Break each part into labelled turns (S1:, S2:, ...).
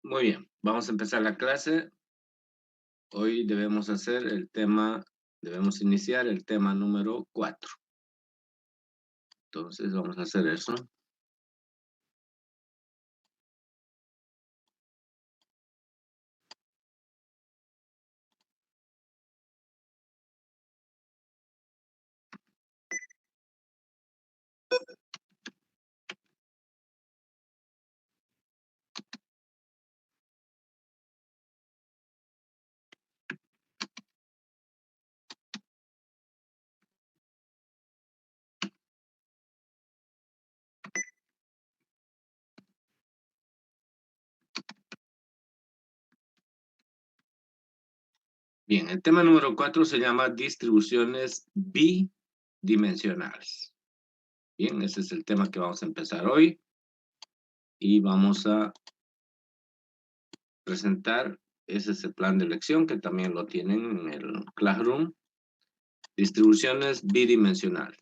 S1: Muy bien, vamos a empezar la clase. Hoy debemos iniciar el tema número 4. Entonces vamos a hacer eso. Bien, el tema número 4 se llama distribuciones bidimensionales. Bien, ese es el tema que vamos a empezar hoy y vamos a presentar. Ese es el plan de lección que también lo tienen en el Classroom. Distribuciones bidimensionales.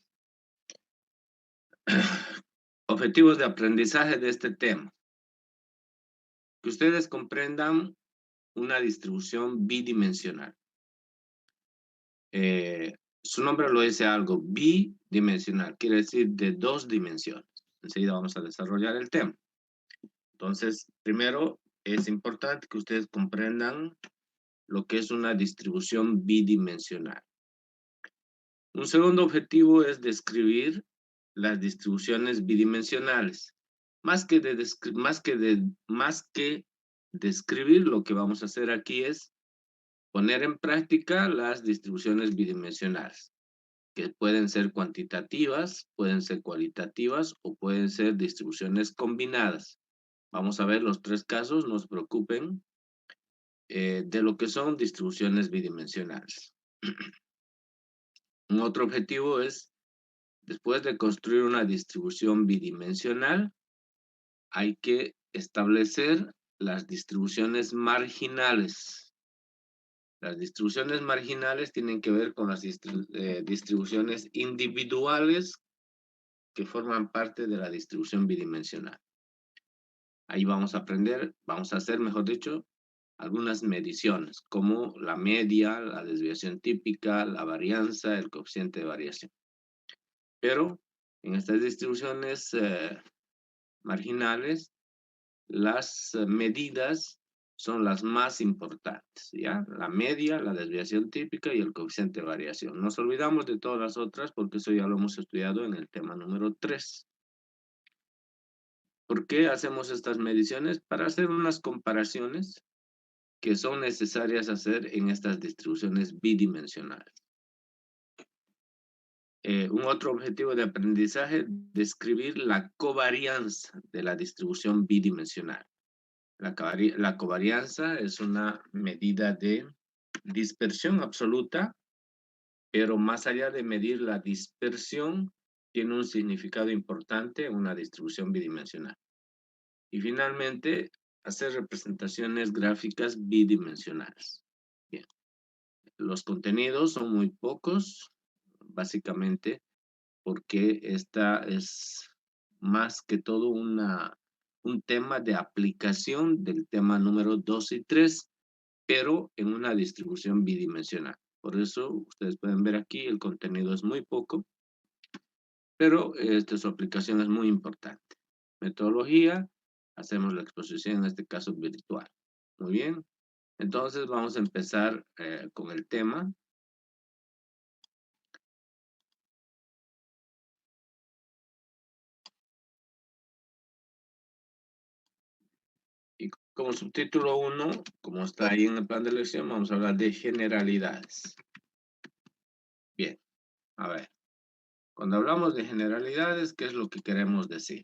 S1: Objetivos de aprendizaje de este tema. Que ustedes comprendan una distribución bidimensional. Su nombre lo dice algo, bidimensional, quiere decir de dos dimensiones. Enseguida vamos a desarrollar el tema. Entonces, primero es importante que ustedes comprendan lo que es una distribución bidimensional. Un segundo objetivo es describir las distribuciones bidimensionales. Más que describir, lo que vamos a hacer aquí es poner en práctica las distribuciones bidimensionales, que pueden ser cuantitativas, pueden ser cualitativas o pueden ser distribuciones combinadas. Vamos a ver los tres casos, no se preocupen, de lo que son distribuciones bidimensionales. Un otro objetivo es, después de construir una distribución bidimensional, hay que establecer las distribuciones marginales. Las distribuciones marginales tienen que ver con las distribuciones individuales que forman parte de la distribución bidimensional. Ahí vamos a aprender, vamos a hacer, mejor dicho, algunas mediciones, como la media, la desviación típica, la varianza, el coeficiente de variación. Pero en estas distribuciones marginales, las medidas son las más importantes, ¿ya? La media, la desviación típica y el coeficiente de variación. Nos olvidamos de todas las otras porque eso ya lo hemos estudiado en el tema número 3. ¿Por qué hacemos estas mediciones? Para hacer unas comparaciones que son necesarias hacer en estas distribuciones bidimensionales. Un otro objetivo de aprendizaje, describir la covarianza de la distribución bidimensional. La covarianza es una medida de dispersión absoluta, pero más allá de medir la dispersión, tiene un significado importante en una distribución bidimensional. Y finalmente, hacer representaciones gráficas bidimensionales. Bien. Los contenidos son muy pocos, básicamente, porque esta es más que todo un tema de aplicación del tema número 2 y 3, pero en una distribución bidimensional. Por eso, ustedes pueden ver aquí, el contenido es muy poco, pero su aplicación es muy importante. Metodología, hacemos la exposición, en este caso virtual. Muy bien. Entonces, vamos a empezar con el tema. Y como subtítulo 1, como está ahí en el plan de lección, vamos a hablar de generalidades. Bien, a ver. Cuando hablamos de generalidades, ¿qué es lo que queremos decir?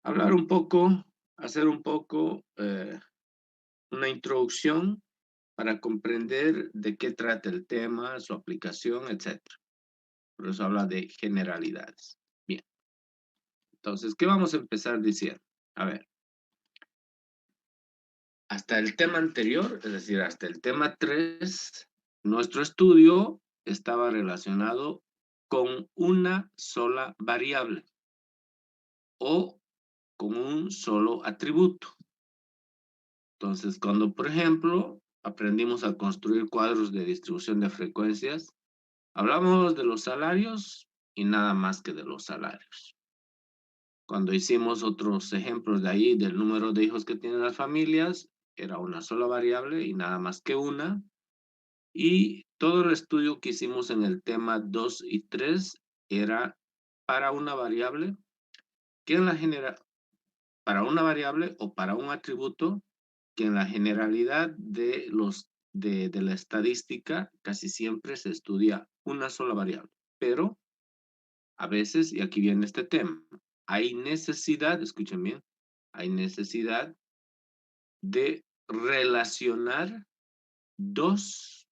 S1: Hablar un poco, hacer un poco una introducción para comprender de qué trata el tema, su aplicación, etc. Por eso habla de generalidades. Bien. Entonces, ¿qué vamos a empezar diciendo? A ver. Hasta el tema anterior, es decir, hasta el tema 3, nuestro estudio estaba relacionado con una sola variable o con un solo atributo. Entonces, cuando, por ejemplo, aprendimos a construir cuadros de distribución de frecuencias, hablamos de los salarios y nada más que de los salarios. Cuando hicimos otros ejemplos de ahí, del número de hijos que tienen las familias, era una sola variable y nada más que una. Y todo el estudio que hicimos en el tema 2 y 3 era para una variable que en la para una variable o para un atributo que en la generalidad de la estadística casi siempre se estudia una sola variable. Pero a veces, y aquí viene este tema, hay necesidad, escuchen bien, hay necesidad de relacionar dos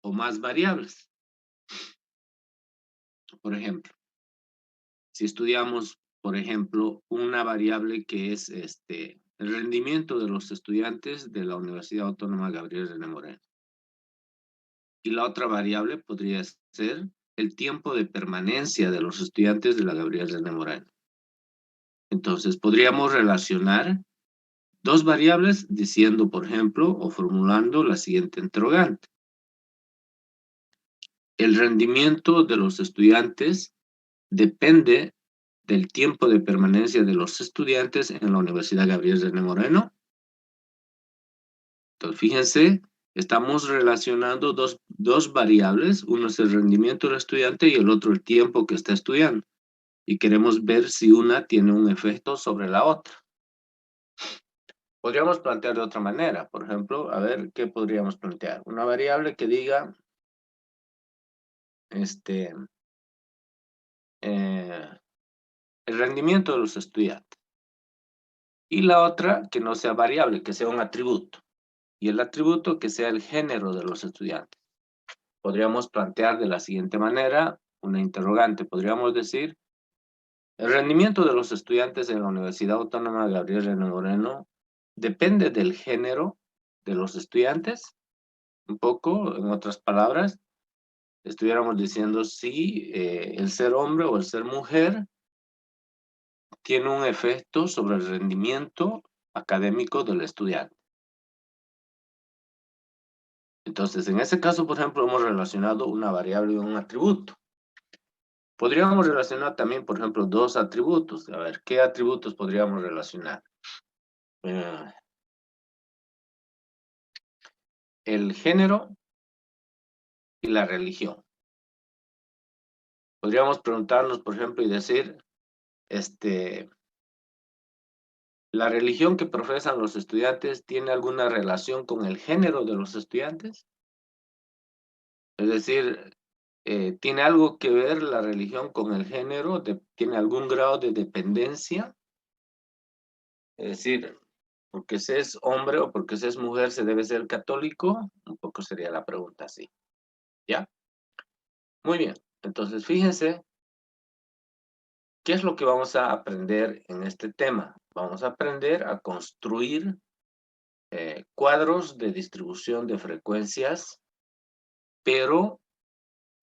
S1: o más variables. Por ejemplo, si estudiamos, por ejemplo, una variable que es el rendimiento de los estudiantes de la Universidad Autónoma Gabriel René Moreno. Y la otra variable podría ser el tiempo de permanencia de los estudiantes de la Gabriel René Moreno. Entonces, podríamos relacionar dos variables diciendo, por ejemplo, o formulando la siguiente interrogante. El rendimiento de los estudiantes depende del tiempo de permanencia de los estudiantes en la Universidad Gabriel René Moreno. Entonces, fíjense, estamos relacionando dos variables. Uno es el rendimiento del estudiante y el otro el tiempo que está estudiando. Y queremos ver si una tiene un efecto sobre la otra. Podríamos plantear de otra manera. Por ejemplo, a ver, ¿qué podríamos plantear? Una variable que diga, el rendimiento de los estudiantes. Y la otra que no sea variable, que sea un atributo. Y el atributo que sea el género de los estudiantes. Podríamos plantear de la siguiente manera una interrogante. Podríamos decir, el rendimiento de los estudiantes en la Universidad Autónoma Gabriel René Moreno depende del género de los estudiantes. Un poco, en otras palabras, estuviéramos diciendo si el ser hombre o el ser mujer tiene un efecto sobre el rendimiento académico del estudiante. Entonces, en ese caso, por ejemplo, hemos relacionado una variable y un atributo. Podríamos relacionar también, por ejemplo, dos atributos. A ver, ¿qué atributos podríamos relacionar? El género y la religión. Podríamos preguntarnos, por ejemplo, y decir, ¿la religión que profesan los estudiantes tiene alguna relación con el género de los estudiantes? Es decir, ¿tiene algo que ver la religión con el género? ¿Tiene algún grado de dependencia? Es decir, porque se es hombre o porque se es mujer se debe ser católico. Un poco sería la pregunta así. ¿Ya? Muy bien. Entonces, fíjense, ¿qué es lo que vamos a aprender en este tema? Vamos a aprender a construir cuadros de distribución de frecuencias, pero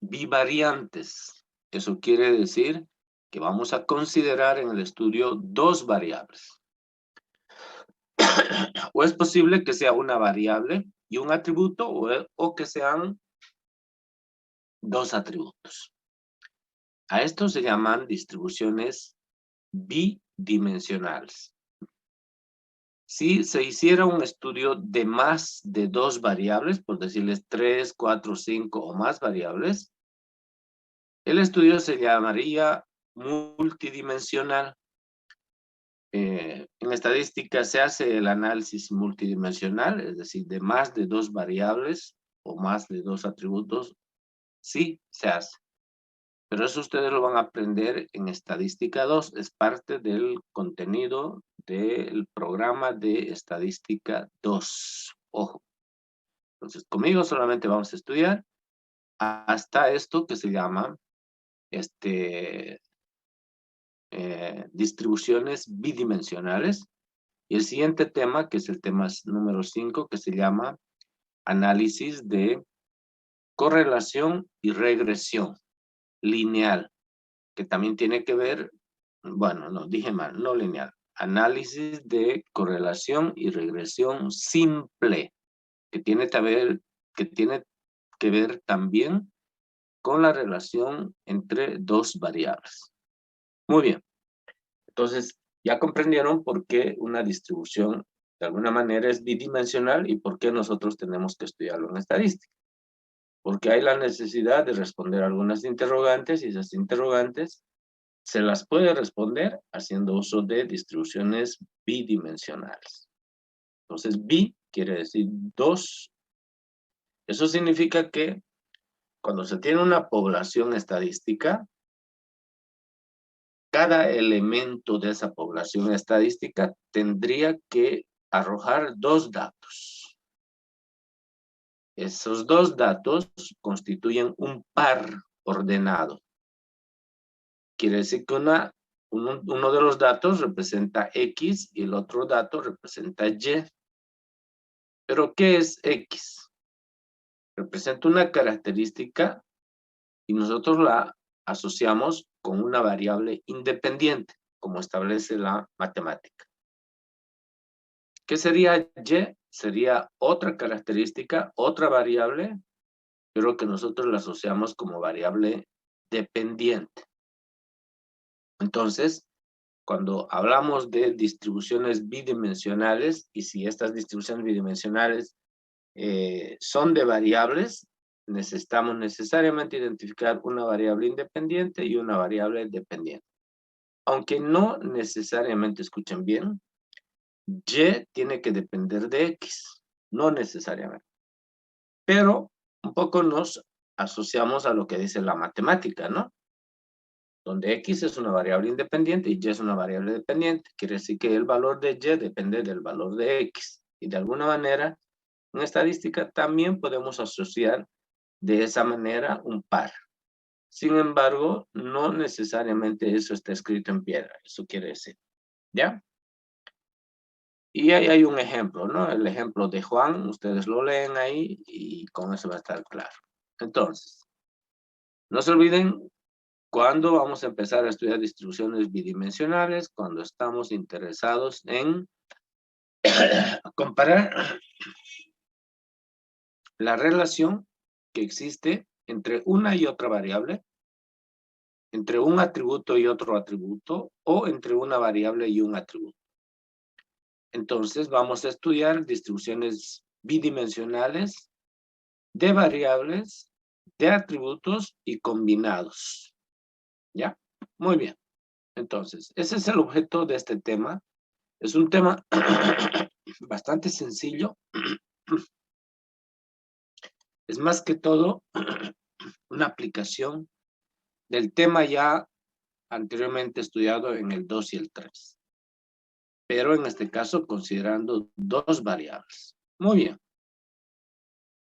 S1: bivariantes. Eso quiere decir que vamos a considerar en el estudio dos variables. O es posible que sea una variable y un atributo o que sean dos atributos. A esto se llaman distribuciones bidimensionales. Si se hiciera un estudio de más de dos variables, por decirles 3, 4, 5 o más variables, el estudio se llamaría multidimensional. En estadística se hace el análisis multidimensional, es decir, de más de dos variables o más de dos atributos, sí se hace. Pero eso ustedes lo van a aprender en Estadística 2, es parte del contenido del programa de Estadística 2. Ojo. Entonces, conmigo solamente vamos a estudiar hasta esto que se llama distribuciones bidimensionales. Y el siguiente tema, que es el tema número 5, que se llama análisis de correlación y regresión lineal, que también tiene que ver, bueno, no, dije mal, no lineal, análisis de correlación y regresión simple, que tiene que ver también con la relación entre dos variables. Muy bien. Entonces, ya comprendieron por qué una distribución de alguna manera es bidimensional y por qué nosotros tenemos que estudiarlo en estadística. Porque hay la necesidad de responder algunas interrogantes y esas interrogantes se las puede responder haciendo uso de distribuciones bidimensionales. Entonces, bi quiere decir dos. Eso significa que cuando se tiene una población estadística, cada elemento de esa población estadística tendría que arrojar dos datos. Esos dos datos constituyen un par ordenado. Quiere decir que uno de los datos representa X y el otro dato representa Y. ¿Pero qué es X? Representa una característica y nosotros la asociamos con una variable independiente, como establece la matemática. ¿Qué sería Y? Sería otra característica, otra variable, pero que nosotros la asociamos como variable dependiente. Entonces, cuando hablamos de distribuciones bidimensionales, y si estas distribuciones bidimensionales son de variables, necesitamos necesariamente identificar una variable independiente y una variable dependiente. Aunque no necesariamente, escuchen bien, Y tiene que depender de X, no necesariamente. Pero un poco nos asociamos a lo que dice la matemática, ¿no? Donde X es una variable independiente y Y es una variable dependiente. Quiere decir que el valor de Y depende del valor de X. Y de alguna manera, en estadística también podemos asociar de esa manera un par. Sin embargo, no necesariamente eso está escrito en piedra. Eso quiere decir, ¿ya? Y ahí hay un ejemplo, ¿no? El ejemplo de Juan, ustedes lo leen ahí y con eso va a estar claro. Entonces, no se olviden cuándo vamos a empezar a estudiar distribuciones bidimensionales, cuando estamos interesados en comparar la relación que existe entre una y otra variable, entre un atributo y otro atributo, o entre una variable y un atributo. Entonces, vamos a estudiar distribuciones bidimensionales de variables, de atributos y combinados. ¿Ya? Muy bien. Entonces, ese es el objeto de este tema. Es un tema bastante sencillo. Es más que todo una aplicación del tema ya anteriormente estudiado en el 2 y el 3. Pero en este caso considerando dos variables. Muy bien.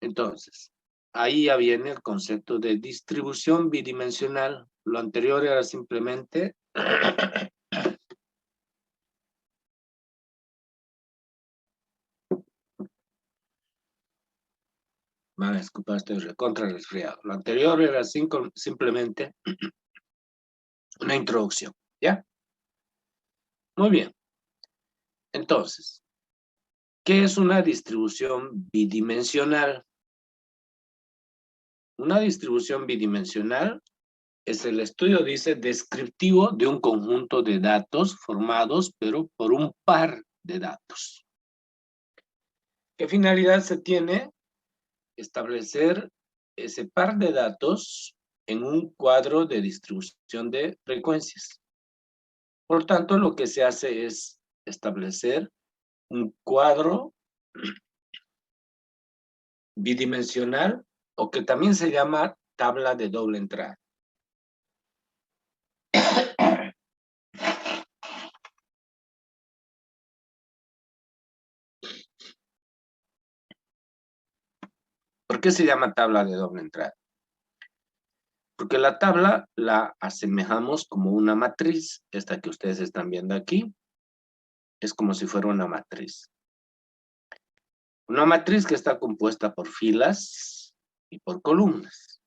S1: Entonces, ahí ya viene el concepto de distribución bidimensional. Lo anterior era simplemente disculpa, estoy recontra resfriado. Lo anterior era simplemente una introducción, ¿ya? Muy bien. Entonces, ¿qué es una distribución bidimensional? Una distribución bidimensional es el estudio, dice, descriptivo de un conjunto de datos formados, pero por un par de datos. ¿Qué finalidad se tiene? Establecer ese par de datos en un cuadro de distribución de frecuencias. Por tanto, lo que se hace es establecer un cuadro bidimensional o que también se llama tabla de doble entrada. ¿Por qué se llama tabla de doble entrada? Porque la tabla la asemejamos como una matriz. Esta que ustedes están viendo aquí es como si fuera una matriz. Una matriz que está compuesta por filas y por columnas.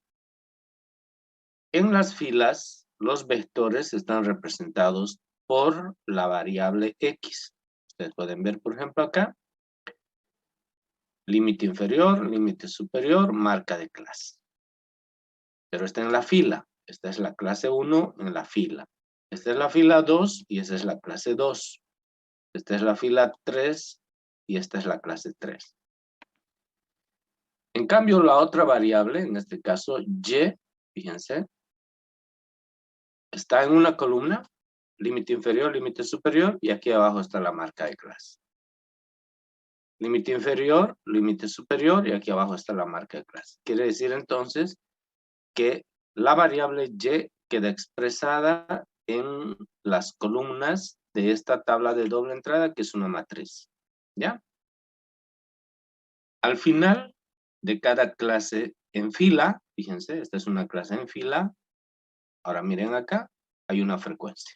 S1: En las filas, los vectores están representados por la variable X. Ustedes pueden ver, por ejemplo, acá, límite inferior, límite superior, marca de clase. Pero está en la fila. Esta es la clase 1 en la fila. Esta es la fila 2 y esa es la clase 2. Esta es la fila 3 y esta es la clase 3. En cambio, la otra variable, en este caso Y, fíjense, está en una columna, límite inferior, límite superior, y aquí abajo está la marca de clase. Límite inferior, límite superior, y aquí abajo está la marca de clase. Quiere decir entonces que la variable Y queda expresada en las columnas de esta tabla de doble entrada, que es una matriz. ¿Ya? Al final de cada clase en fila, fíjense, esta es una clase en fila. Ahora miren acá, hay una frecuencia.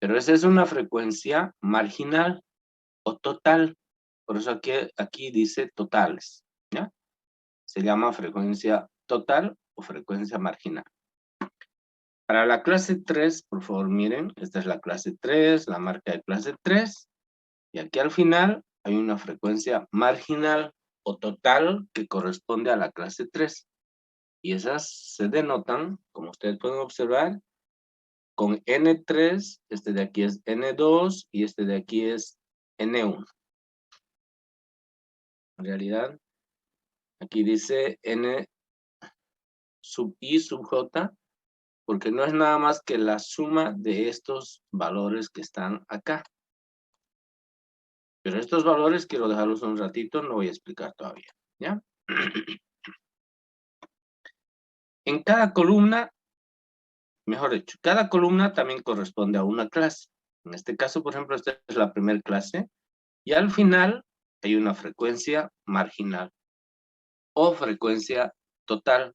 S1: Pero esa es una frecuencia marginal o total. Por eso aquí dice totales. ¿Ya? Se llama frecuencia total o frecuencia marginal. Para la clase 3, por favor, miren, esta es la clase 3, la marca de clase 3, y aquí al final hay una frecuencia marginal o total que corresponde a la clase 3. Y esas se denotan, como ustedes pueden observar, con N3, este de aquí es N2 y este de aquí es N1. En realidad, aquí dice N sub I sub J, porque no es nada más que la suma de estos valores que están acá. Pero estos valores quiero dejarlos un ratito, no voy a explicar todavía, ¿ya? En cada columna, mejor dicho, cada columna también corresponde a una clase. En este caso, por ejemplo, esta es la primera clase, y al final hay una frecuencia marginal o frecuencia total.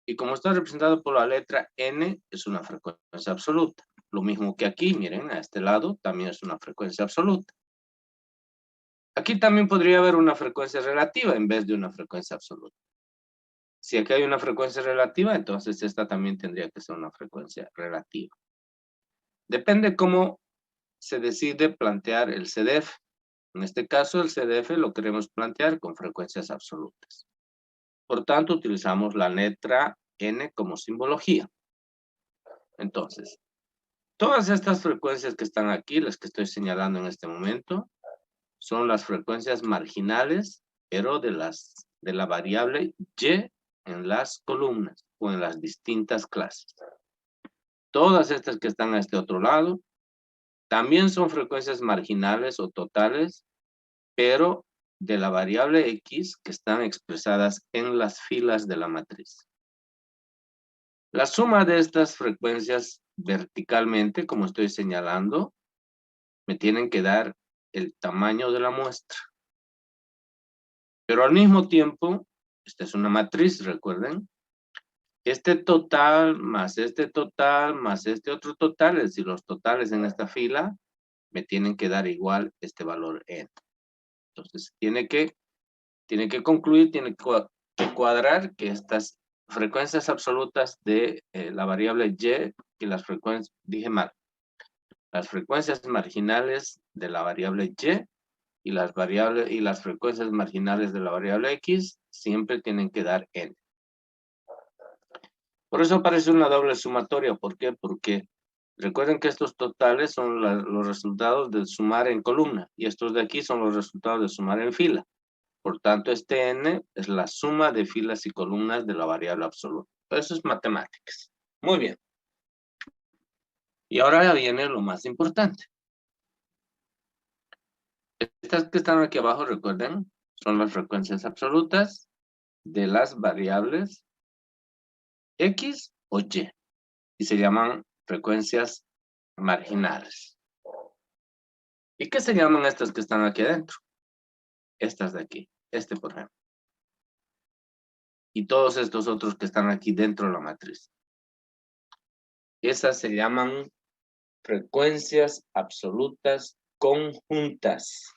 S1: Y como está representado por la letra N, es una frecuencia absoluta. Lo mismo que aquí, miren, a este lado también es una frecuencia absoluta. Aquí también podría haber una frecuencia relativa en vez de una frecuencia absoluta. Si aquí hay una frecuencia relativa, entonces esta también tendría que ser una frecuencia relativa. Depende cómo se decide plantear el CDF. En este caso, el CDF lo queremos plantear con frecuencias absolutas. Por tanto, utilizamos la letra N como simbología. Entonces, todas estas frecuencias que están aquí, las que estoy señalando en este momento, son las frecuencias marginales, pero de la variable Y en las columnas o en las distintas clases. Todas estas que están a este otro lado también son frecuencias marginales o totales, pero de la variable X que están expresadas en las filas de la matriz. La suma de estas frecuencias verticalmente, como estoy señalando, me tienen que dar el tamaño de la muestra. Pero al mismo tiempo, esta es una matriz, recuerden, este total más este total más este otro total, es decir, los totales en esta fila, me tienen que dar igual este valor n. Entonces, tiene que concluir, tiene que cuadrar que estas frecuencias absolutas de la variable y las frecuencias, dije mal, las frecuencias marginales de la variable y las frecuencias marginales de la variable x siempre tienen que dar n. Por eso aparece una doble sumatoria. ¿Por qué? Porque recuerden que estos totales son los resultados de sumar en columna y estos de aquí son los resultados de sumar en fila. Por tanto, este n es la suma de filas y columnas de la variable absoluta. Eso es matemáticas. Muy bien. Y ahora viene lo más importante. Estas que están aquí abajo, recuerden, son las frecuencias absolutas de las variables X o Y. Y se llaman frecuencias marginales. ¿Y qué se llaman estas que están aquí adentro? Estas de aquí. Este, por ejemplo. Y todos estos otros que están aquí dentro de la matriz. Esas se llaman frecuencias absolutas conjuntas.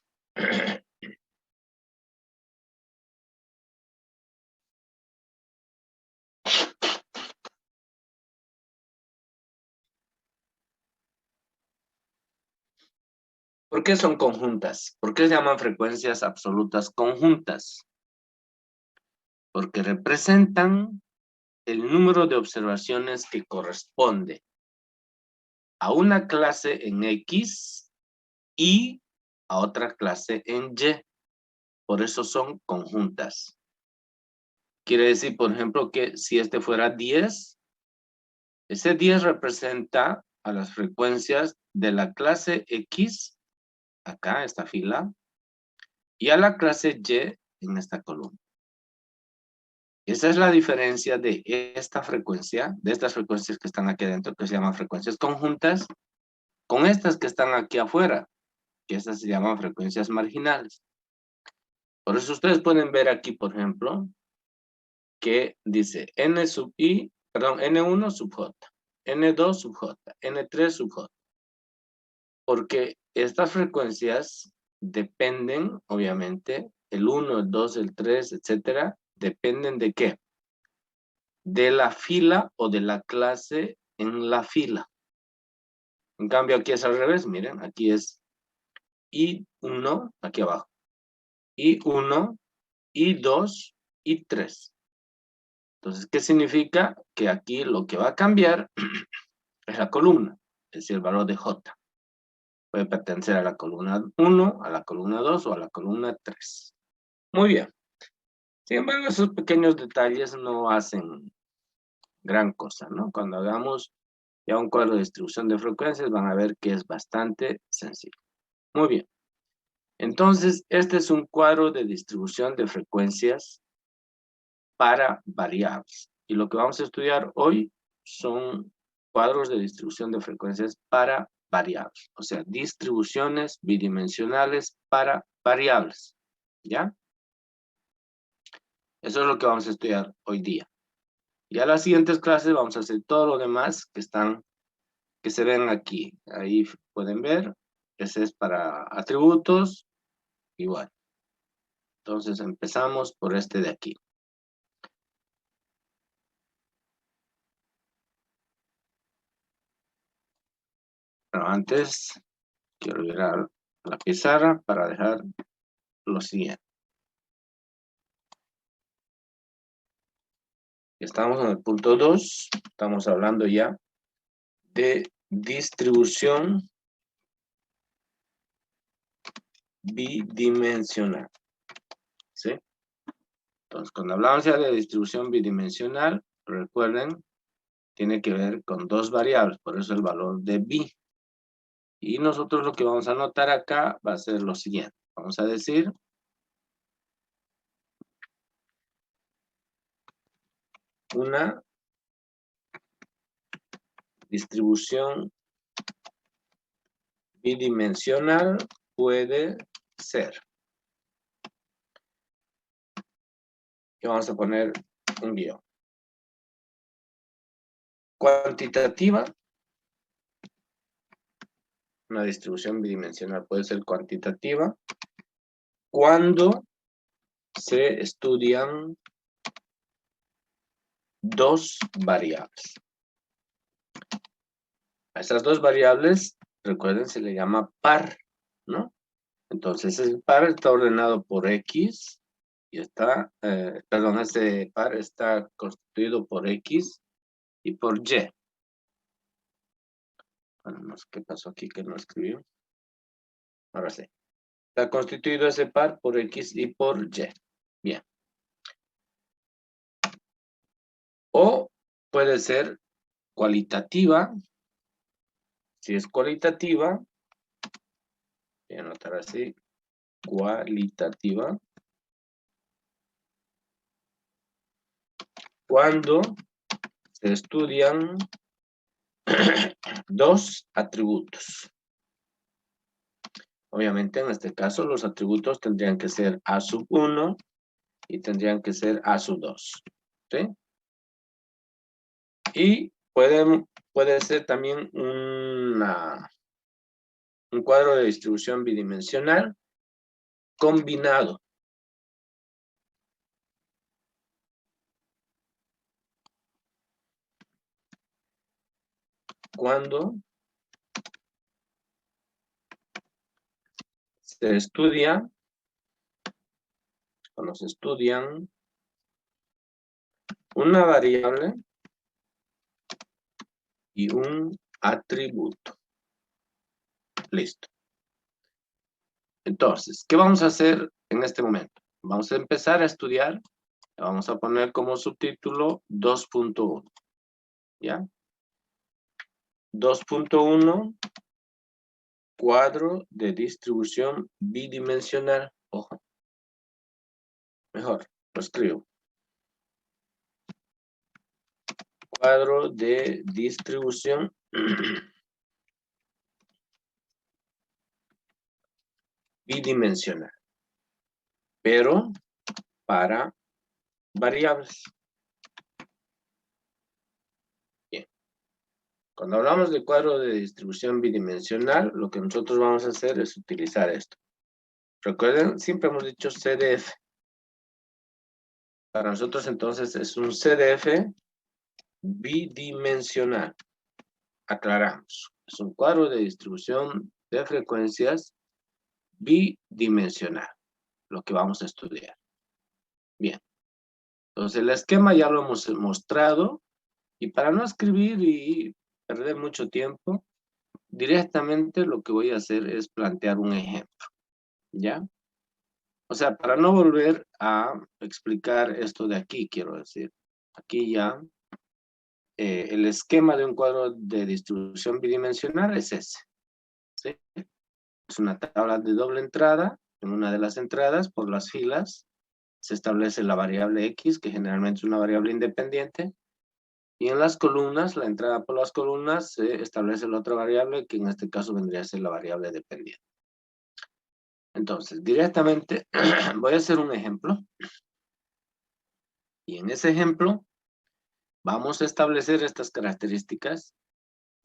S1: ¿Por qué son conjuntas? ¿Por qué se llaman frecuencias absolutas conjuntas? Porque representan el número de observaciones que corresponde a una clase en X y a otra clase en Y. Por eso son conjuntas. Quiere decir, por ejemplo, que si este fuera 10, ese 10 representa a las frecuencias de la clase X, acá, esta fila, y a la clase Y en esta columna. Esa es la diferencia de esta frecuencia, de estas frecuencias que están aquí adentro, que se llaman frecuencias conjuntas, con estas que están aquí afuera, que estas se llaman frecuencias marginales. Por eso ustedes pueden ver aquí, por ejemplo, que dice N sub I, perdón, N1 sub J, N2 sub J, N3 sub J. Porque estas frecuencias dependen, obviamente, el 1, el 2, el 3, etcétera, dependen de ¿qué? De la fila o de la clase en la fila. En cambio, aquí es al revés, miren, aquí es I1, aquí abajo, I1, I2, I3. Entonces, ¿qué significa? Que aquí lo que va a cambiar es la columna, es decir, el valor de J. Puede pertenecer a la columna 1, a la columna 2 o a la columna 3. Muy bien. Sin embargo, esos pequeños detalles no hacen gran cosa, ¿no? Cuando hagamos ya un cuadro de distribución de frecuencias, van a ver que es bastante sencillo. Muy bien. Entonces, este es un cuadro de distribución de frecuencias para variables. Y lo que vamos a estudiar hoy son cuadros de distribución de frecuencias para variables. O sea, distribuciones bidimensionales para variables. ¿Ya? Eso es lo que vamos a estudiar hoy día. Ya en las siguientes clases vamos a hacer todo lo demás que se ven aquí. Ahí pueden ver. Ese es para atributos. Igual. Entonces empezamos por este de aquí. Pero antes quiero ir a la pizarra para dejar lo siguiente. Estamos en el punto 2. Estamos hablando ya de distribución bidimensional. ¿Sí? Entonces, cuando hablamos ya de distribución bidimensional, recuerden, tiene que ver con dos variables, por eso el valor de bi. Y nosotros lo que vamos a anotar acá va a ser lo siguiente. Vamos a decir una distribución bidimensional puede ser. Y vamos a poner un guión. Cuantitativa. Una distribución bidimensional puede ser cuantitativa cuando se estudian dos variables. A estas dos variables, recuerden, se le llama par, ¿no? Entonces, ese par está ordenado por X y está, perdón, ese par está constituido por X y por Y. Bueno, no sé qué pasó aquí que no escribió. Ahora sí. Está constituido ese par por X y por Y. Bien. O puede ser cualitativa. Si es cualitativa, voy a anotar así, cualitativa. Cuando se estudian dos atributos. Obviamente, en este caso, los atributos tendrían que ser A sub 1 y tendrían que ser A sub 2. ¿Sí? Y puede ser también un cuadro de distribución bidimensional combinado. Cuando se estudia, cuando se estudian una variable y un atributo. Listo. Entonces, ¿qué vamos a hacer en este momento? Vamos a empezar a estudiar. Vamos a poner como subtítulo 2.1. ¿Ya? 2.1, cuadro de distribución bidimensional. Ojo. Mejor, lo escribo. Cuadro de distribución bidimensional. Pero para variables. Bien. Cuando hablamos de cuadro de distribución bidimensional, lo que nosotros vamos a hacer es utilizar esto. Recuerden, siempre hemos dicho CDF. Para nosotros entonces es un CDF bidimensional. Aclaramos. Es un cuadro de distribución de frecuencias bidimensional. Lo que vamos a estudiar. Bien. Entonces el esquema ya lo hemos mostrado. Y para no escribir y perder mucho tiempo, directamente lo que voy a hacer es plantear un ejemplo. ¿Ya? O sea, para no volver a explicar esto de aquí, quiero decir. Aquí ya el esquema de un cuadro de distribución bidimensional es ese. ¿Sí? Es una tabla de doble entrada. En una de las entradas, por las filas, se establece la variable X, que generalmente es una variable independiente. Y en las columnas, la entrada por las columnas, se establece la otra variable, que en este caso vendría a ser la variable dependiente. Entonces, directamente voy a hacer un ejemplo. Y en ese ejemplo, vamos a establecer estas características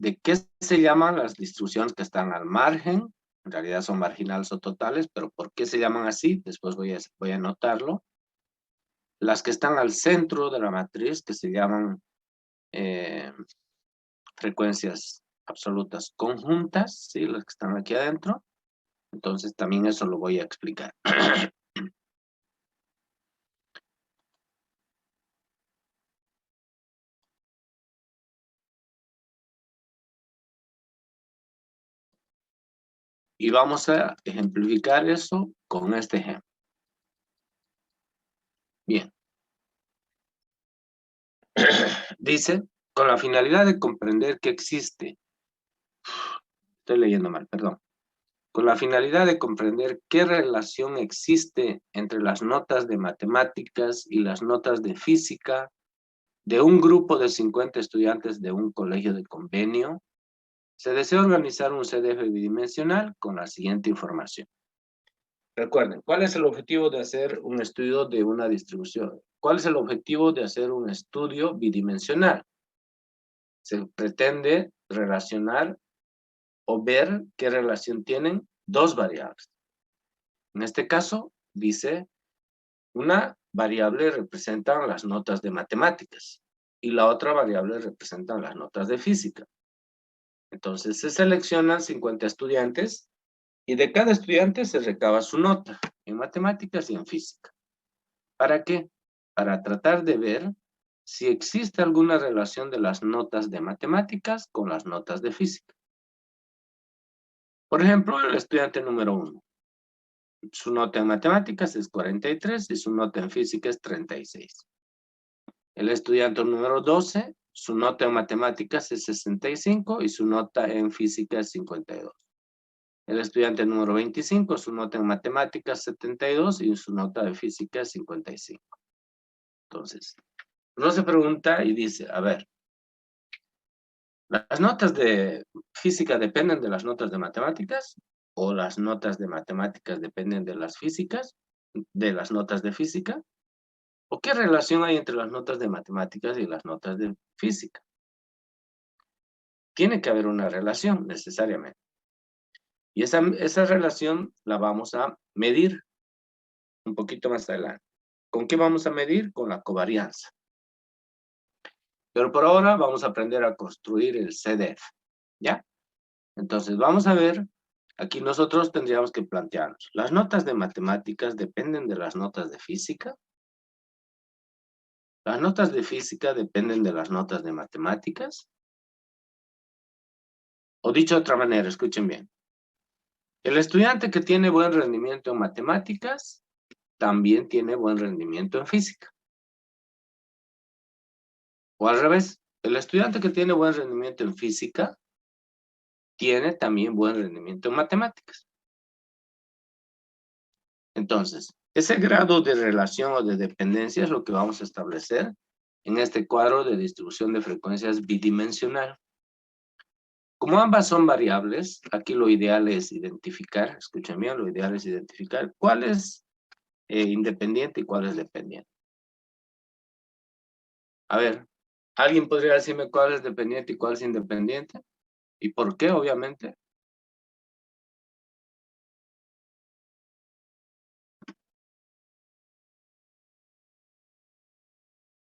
S1: de qué se llaman las distribuciones que están al margen. En realidad son marginales o totales, pero ¿por qué se llaman así? Después voy a anotarlo. Las que están al centro de la matriz, que se llaman frecuencias absolutas conjuntas, ¿sí? Las que están aquí adentro. Entonces también eso lo voy a explicar. Y vamos a ejemplificar eso con este ejemplo. Bien. Dice, con la finalidad de comprender que existe, estoy leyendo mal, perdón. Con la finalidad de comprender qué relación existe entre las notas de matemáticas y las notas de física de un grupo de 50 estudiantes de un colegio de convenio, se desea organizar un CDF bidimensional con la siguiente información. Recuerden, ¿cuál es el objetivo de hacer un estudio de una distribución? ¿Cuál es el objetivo de hacer un estudio bidimensional? Se pretende relacionar o ver qué relación tienen dos variables. En este caso, dice, una variable representa las notas de matemáticas y la otra variable representa las notas de física. Entonces, se seleccionan 50 estudiantes y de cada estudiante se recaba su nota en matemáticas y en física. ¿Para qué? Para tratar de ver si existe alguna relación de las notas de matemáticas con las notas de física. Por ejemplo, el estudiante número 1. Su nota en matemáticas es 43 y su nota en física es 36. El estudiante número 12, su nota en matemáticas es 65 y su nota en física es 52. El estudiante número 25, su nota en matemáticas es 72 y su nota de física es 55. Entonces, uno se pregunta y dice, a ver, ¿las notas de física dependen de las notas de matemáticas? ¿O las notas de matemáticas dependen de las físicas, de las notas de física? ¿O qué relación hay entre las notas de matemáticas y las notas de física? Tiene que haber una relación, necesariamente. Y esa relación la vamos a medir un poquito más adelante. ¿Con qué vamos a medir? Con la covarianza. Pero por ahora vamos a aprender a construir el CDF, ¿ya? Entonces vamos a ver Aquí nosotros tendríamos que plantearnos, ¿las notas de matemáticas dependen de las notas de física? ¿Las notas de física dependen de las notas de matemáticas? O dicho de otra manera, escuchen bien. El estudiante que tiene buen rendimiento en matemáticas también tiene buen rendimiento en física. O al revés, el estudiante que tiene buen rendimiento en física tiene también buen rendimiento en matemáticas. Entonces, ese grado de relación o de dependencia es lo que vamos a establecer en este cuadro de distribución de frecuencias bidimensional. Como ambas son variables, aquí lo ideal es identificar, escuchen bien, lo ideal es identificar cuál es independiente y cuál es dependiente. A ver, ¿alguien podría decirme cuál es dependiente y cuál es independiente? ¿Y por qué, obviamente?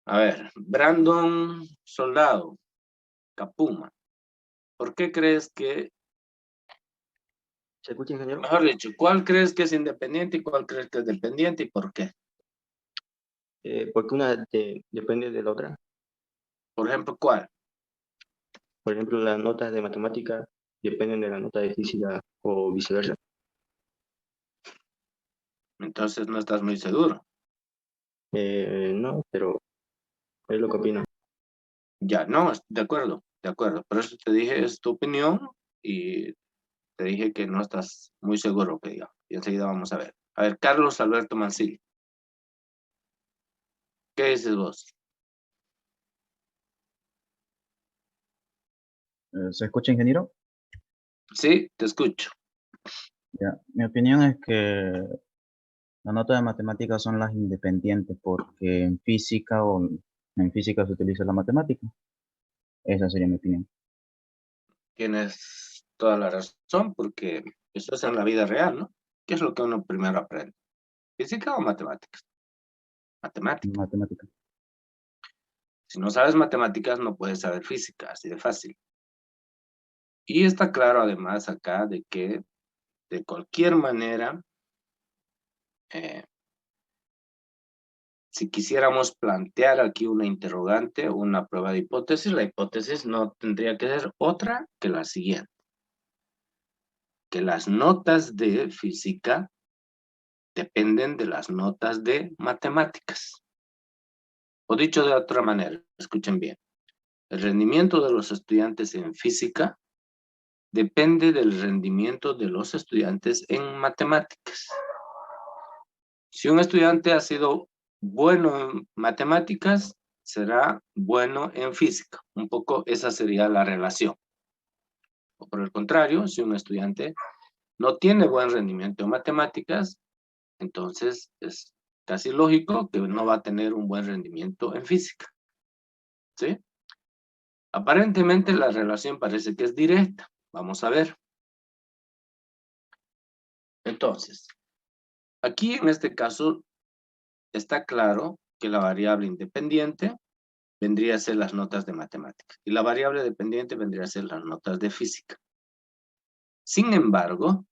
S1: A ver, Brandon Soldado, Capuma, ¿por qué crees que,
S2: ¿Se escucha, ingeniero?
S1: mejor dicho, cuál crees que es independiente y cuál crees que es dependiente y por qué?
S2: Porque una depende de la otra.
S1: Por ejemplo, ¿cuál?
S2: Por ejemplo, las notas de matemática dependen de la nota de física o viceversa.
S1: Entonces no estás muy seguro.
S2: No, pero es lo que opino.
S1: Ya, no, de acuerdo, de acuerdo. Por eso te dije, es tu opinión y te dije que no estás muy seguro, que diga. Y enseguida vamos a ver. A ver, Carlos Alberto Mancilli, ¿qué dices vos?
S3: ¿Se escucha, ingeniero?
S1: Sí, te escucho.
S3: Ya. Mi opinión es que las notas de matemáticas son las independientes porque en física se utiliza la matemática. Esa sería mi opinión.
S1: Tienes toda la razón porque eso es en la vida real, ¿no? ¿Qué es lo que uno primero aprende? ¿Física o matemáticas? Matemática.
S3: Matemática.
S1: Si no sabes matemáticas, no puedes saber física, así de fácil. Y está claro además acá de que de cualquier manera, eh, si quisiéramos plantear aquí una interrogante o una prueba de hipótesis, la hipótesis no tendría que ser otra que la siguiente. Que las notas de física dependen de las notas de matemáticas. O dicho de otra manera, escuchen bien, el rendimiento de los estudiantes en física depende del rendimiento de los estudiantes en matemáticas. Si un estudiante ha sido bueno en matemáticas, será bueno en física. Un poco esa sería la relación. O por el contrario, si un estudiante no tiene buen rendimiento en matemáticas, entonces es casi lógico que no va a tener un buen rendimiento en física. ¿Sí? Aparentemente la relación parece que es directa. Vamos a ver. Entonces, aquí en este caso está claro que la variable independiente vendría a ser las notas de matemáticas y la variable dependiente vendría a ser las notas de física. Sin embargo,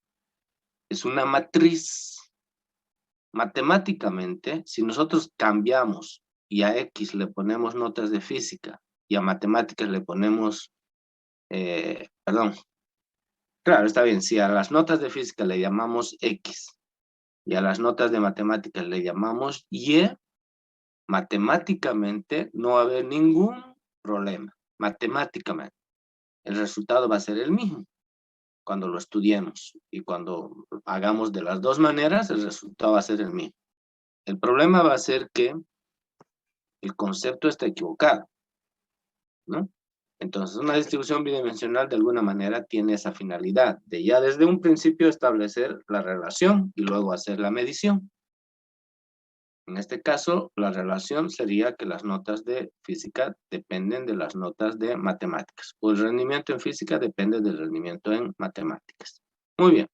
S1: es una matriz. Matemáticamente, si nosotros cambiamos y a X le ponemos notas de física y a matemáticas le ponemos, perdón, claro, está bien, si a las notas de física le llamamos X y a las notas de matemáticas le llamamos Y, matemáticamente no va a haber ningún problema, matemáticamente. El resultado va a ser el mismo cuando lo estudiemos y cuando hagamos de las dos maneras, el resultado va a ser el mismo. El problema va a ser que el concepto está equivocado, ¿no? Entonces, una distribución bidimensional de alguna manera tiene esa finalidad de ya desde un principio establecer la relación y luego hacer la medición. En este caso, la relación sería que las notas de física dependen de las notas de matemáticas, o el rendimiento en física depende del rendimiento en matemáticas. Muy bien.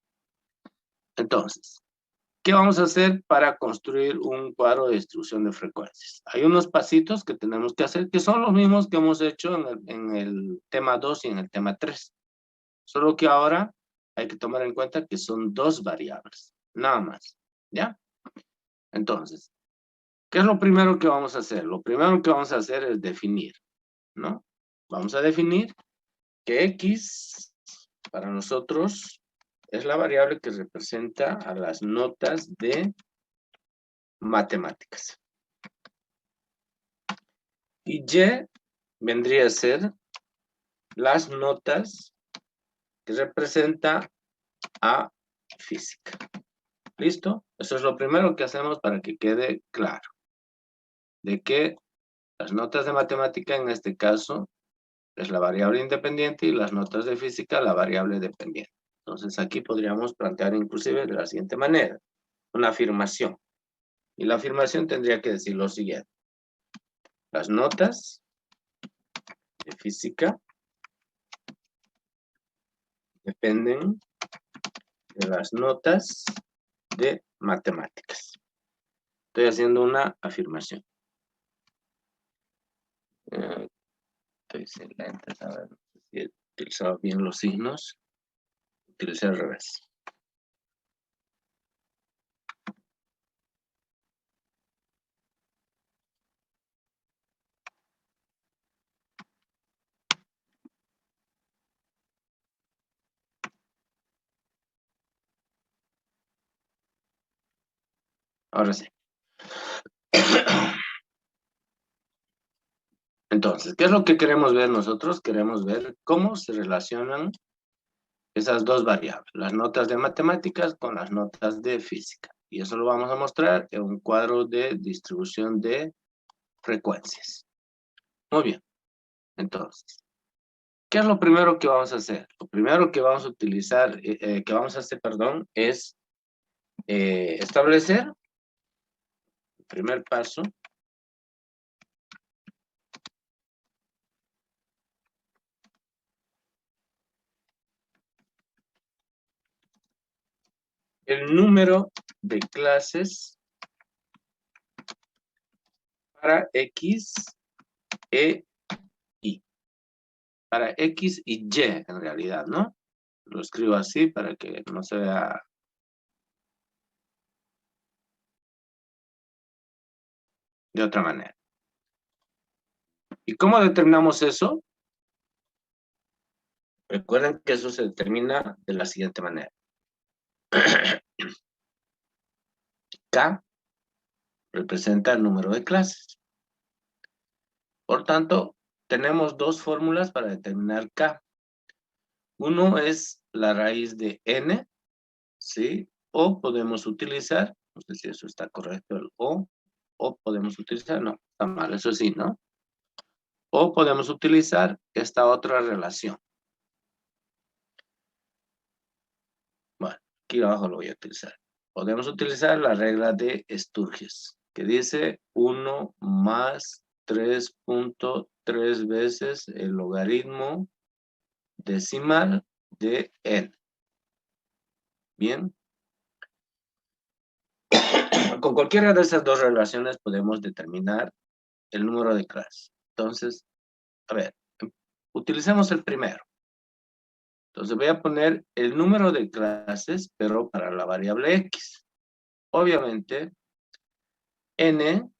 S1: Entonces, ¿qué vamos a hacer para construir un cuadro de distribución de frecuencias? Hay unos pasitos que tenemos que hacer que son los mismos que hemos hecho en el tema 2 y en el tema 3. Solo que ahora hay que tomar en cuenta que son dos variables, nada más, ¿ya? Entonces, ¿qué es lo primero que vamos a hacer? Lo primero que vamos a hacer es definir, ¿no? Vamos a definir que X para nosotros es la variable que representa a las notas de matemáticas. Y Y vendría a ser las notas que representa a física. ¿Listo? Eso es lo primero que hacemos para que quede claro. De que las notas de matemática en este caso es la variable independiente y las notas de física la variable dependiente. Entonces aquí podríamos plantear inclusive de la siguiente manera. Una afirmación. Y la afirmación tendría que decir lo siguiente. Las notas de física dependen de las notas de matemáticas. Estoy haciendo una afirmación. Estoy sin lentes, a ver si he utilizado bien los signos. Utilicé al revés. Ahora sí. Entonces, ¿qué es lo que queremos ver nosotros? Queremos ver cómo se relacionan esas dos variables, las notas de matemáticas con las notas de física. Y eso lo vamos a mostrar en un cuadro de distribución de frecuencias. Muy bien. Entonces, ¿qué es lo primero que vamos a hacer? Lo primero que vamos a utilizar, que vamos a hacer, perdón, es establecer, el primer paso, el número de clases para X, E, Y. Para X y Y, en realidad, ¿no? Lo escribo así para que no se vea de otra manera. ¿Y cómo determinamos eso? Recuerden que eso se determina de la siguiente manera. K representa el número de clases. Por tanto, tenemos dos fórmulas para determinar K. Uno es la raíz de N, ¿sí? O podemos utilizar, no sé si eso está correcto, el o podemos utilizar, no, está mal, eso sí, ¿no? O podemos utilizar esta otra relación. Bueno, aquí abajo lo voy a utilizar. Podemos utilizar la regla de Sturges, que dice 1 más 3.3 veces el logaritmo decimal de n. Bien. Con cualquiera de esas dos relaciones podemos determinar el número de clases. Entonces, a ver, utilicemos el primero. Entonces voy a poner el número de clases, pero para la variable x. Obviamente, n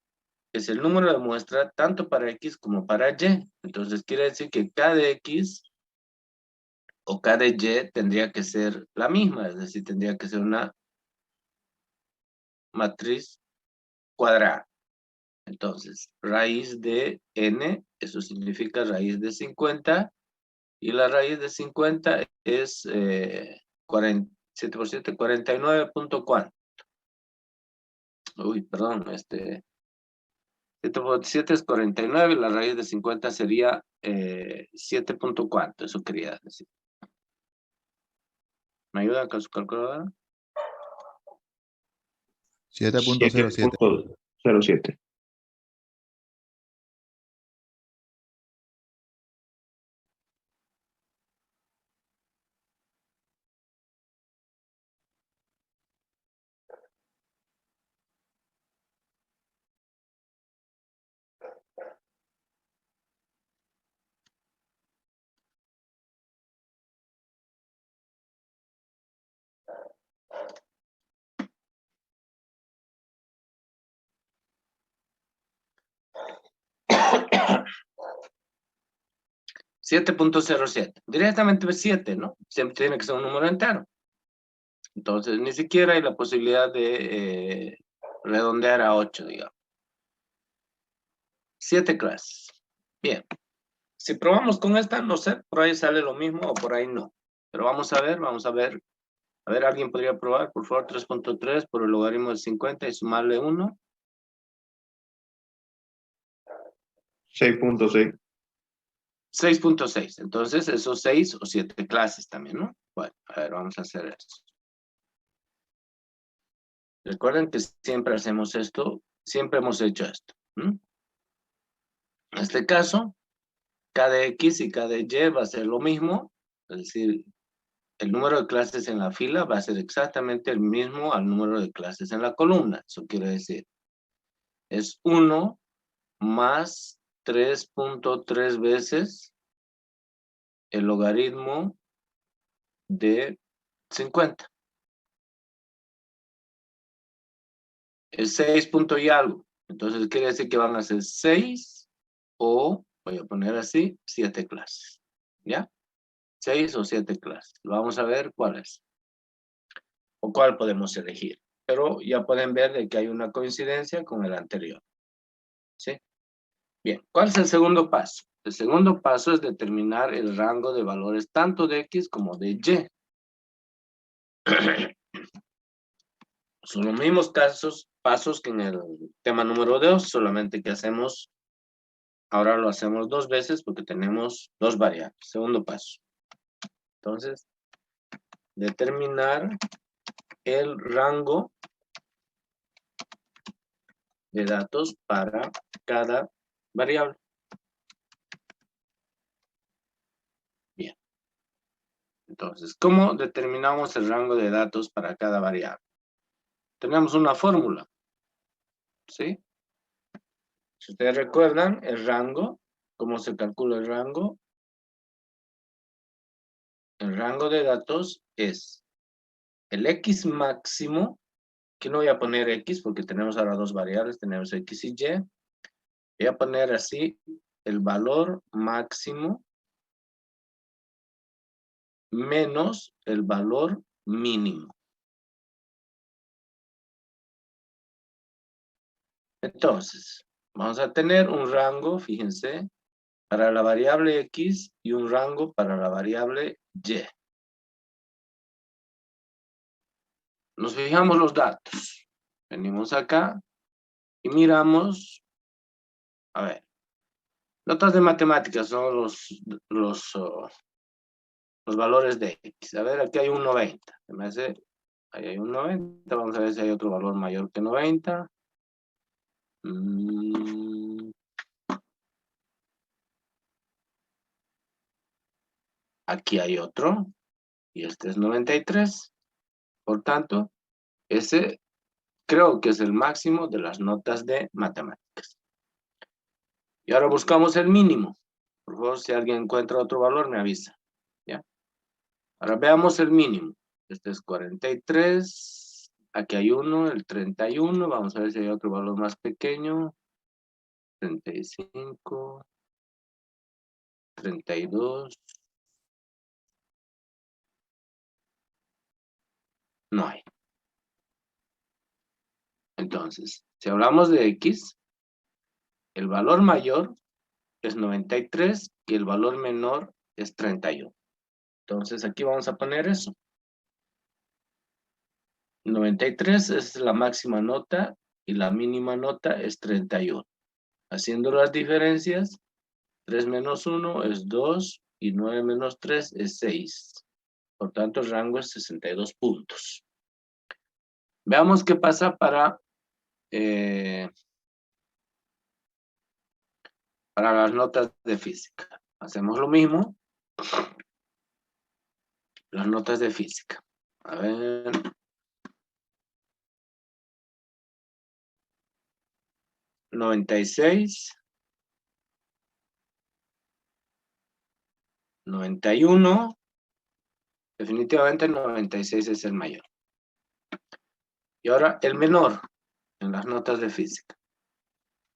S1: es el número de muestra tanto para x como para y. Entonces quiere decir que k de x o k de y tendría que ser la misma, es decir, tendría que ser una matriz cuadrada. Entonces, raíz de n, eso significa raíz de 50, y la raíz de 50 es 7 por 7, 49 punto cuánto. Uy, perdón, 7 por 7 es 49 y la raíz de 50 sería 7 punto cuánto, eso quería decir. ¿Me ayuda con su calculadora?
S4: 7.07.
S2: 7.07.
S1: 7.07. Directamente 7, ¿no? Siempre tiene que ser un número entero. Entonces, ni siquiera hay la posibilidad de redondear a 8, digamos. 7 clases. Bien. Si probamos con esta, no sé, por ahí sale lo mismo o por ahí no. Pero vamos a ver, vamos a ver. A ver, ¿alguien podría probar? Por favor, 3.3 por el logaritmo de 50 y sumarle 1.
S2: 6.6.
S1: 6.6. Entonces, esos 6 o 7 clases también, ¿no? Bueno, a ver, vamos a hacer esto. Recuerden que siempre hacemos esto, siempre hemos hecho esto. En este caso, cada X y cada Y va a ser lo mismo, es decir, el número de clases en la fila va a ser exactamente el mismo al número de clases en la columna. Eso quiere decir, es 1 más 3.3 veces el logaritmo de 50. Es 6 punto y algo. Entonces quiere decir que van a ser 6 o, voy a poner así, 7 clases. ¿Ya? 6 o 7 clases. Vamos a ver cuál es. O cuál podemos elegir. Pero ya pueden ver de que hay una coincidencia con el anterior. ¿Sí? Bien, ¿cuál es el segundo paso? El segundo paso es determinar el rango de valores tanto de X como de Y. Son los mismos pasos que en el tema número 2, solamente que hacemos, ahora lo hacemos 2 veces porque tenemos 2 variables. Segundo paso. Entonces, determinar el rango de datos para cada variable. Bien. Entonces, ¿cómo determinamos el rango de datos para cada variable? Tenemos una fórmula. ¿Sí? Si ustedes recuerdan, el rango, ¿cómo se calcula el rango? El rango de datos es el X máximo, que no voy a poner X porque tenemos ahora 2 variables, tenemos X y Y. Voy a poner así el valor máximo menos el valor mínimo. Entonces, vamos a tener un rango, fíjense, para la variable X y un rango para la variable Y. Nos fijamos los datos. Venimos acá y miramos, a ver, notas de matemáticas son los valores de X. A ver, aquí hay un 90. Se me hace, ahí hay un 90. Vamos a ver si hay otro valor mayor que 90. Aquí hay otro. Y este es 93. Por tanto, ese creo que es el máximo de las notas de matemáticas. Y ahora buscamos el mínimo. Por favor, si alguien encuentra otro valor, me avisa. ¿Ya? Ahora veamos el mínimo. Este es 43. Aquí hay uno, el 31. Vamos a ver si hay otro valor más pequeño. 35. 32. No hay. Entonces, si hablamos de X, el valor mayor es 93 y el valor menor es 31. Entonces, aquí vamos a poner eso. 93 es la máxima nota y la mínima nota es 31. Haciendo las diferencias, 3 menos 1 es 2 y 9 menos 3 es 6. Por tanto, el rango es 62 puntos. Veamos qué pasa para las notas de física. Hacemos lo mismo. Las notas de física. A ver. $96. 91. Definitivamente 96 es el mayor. Y ahora el menor en las notas de física.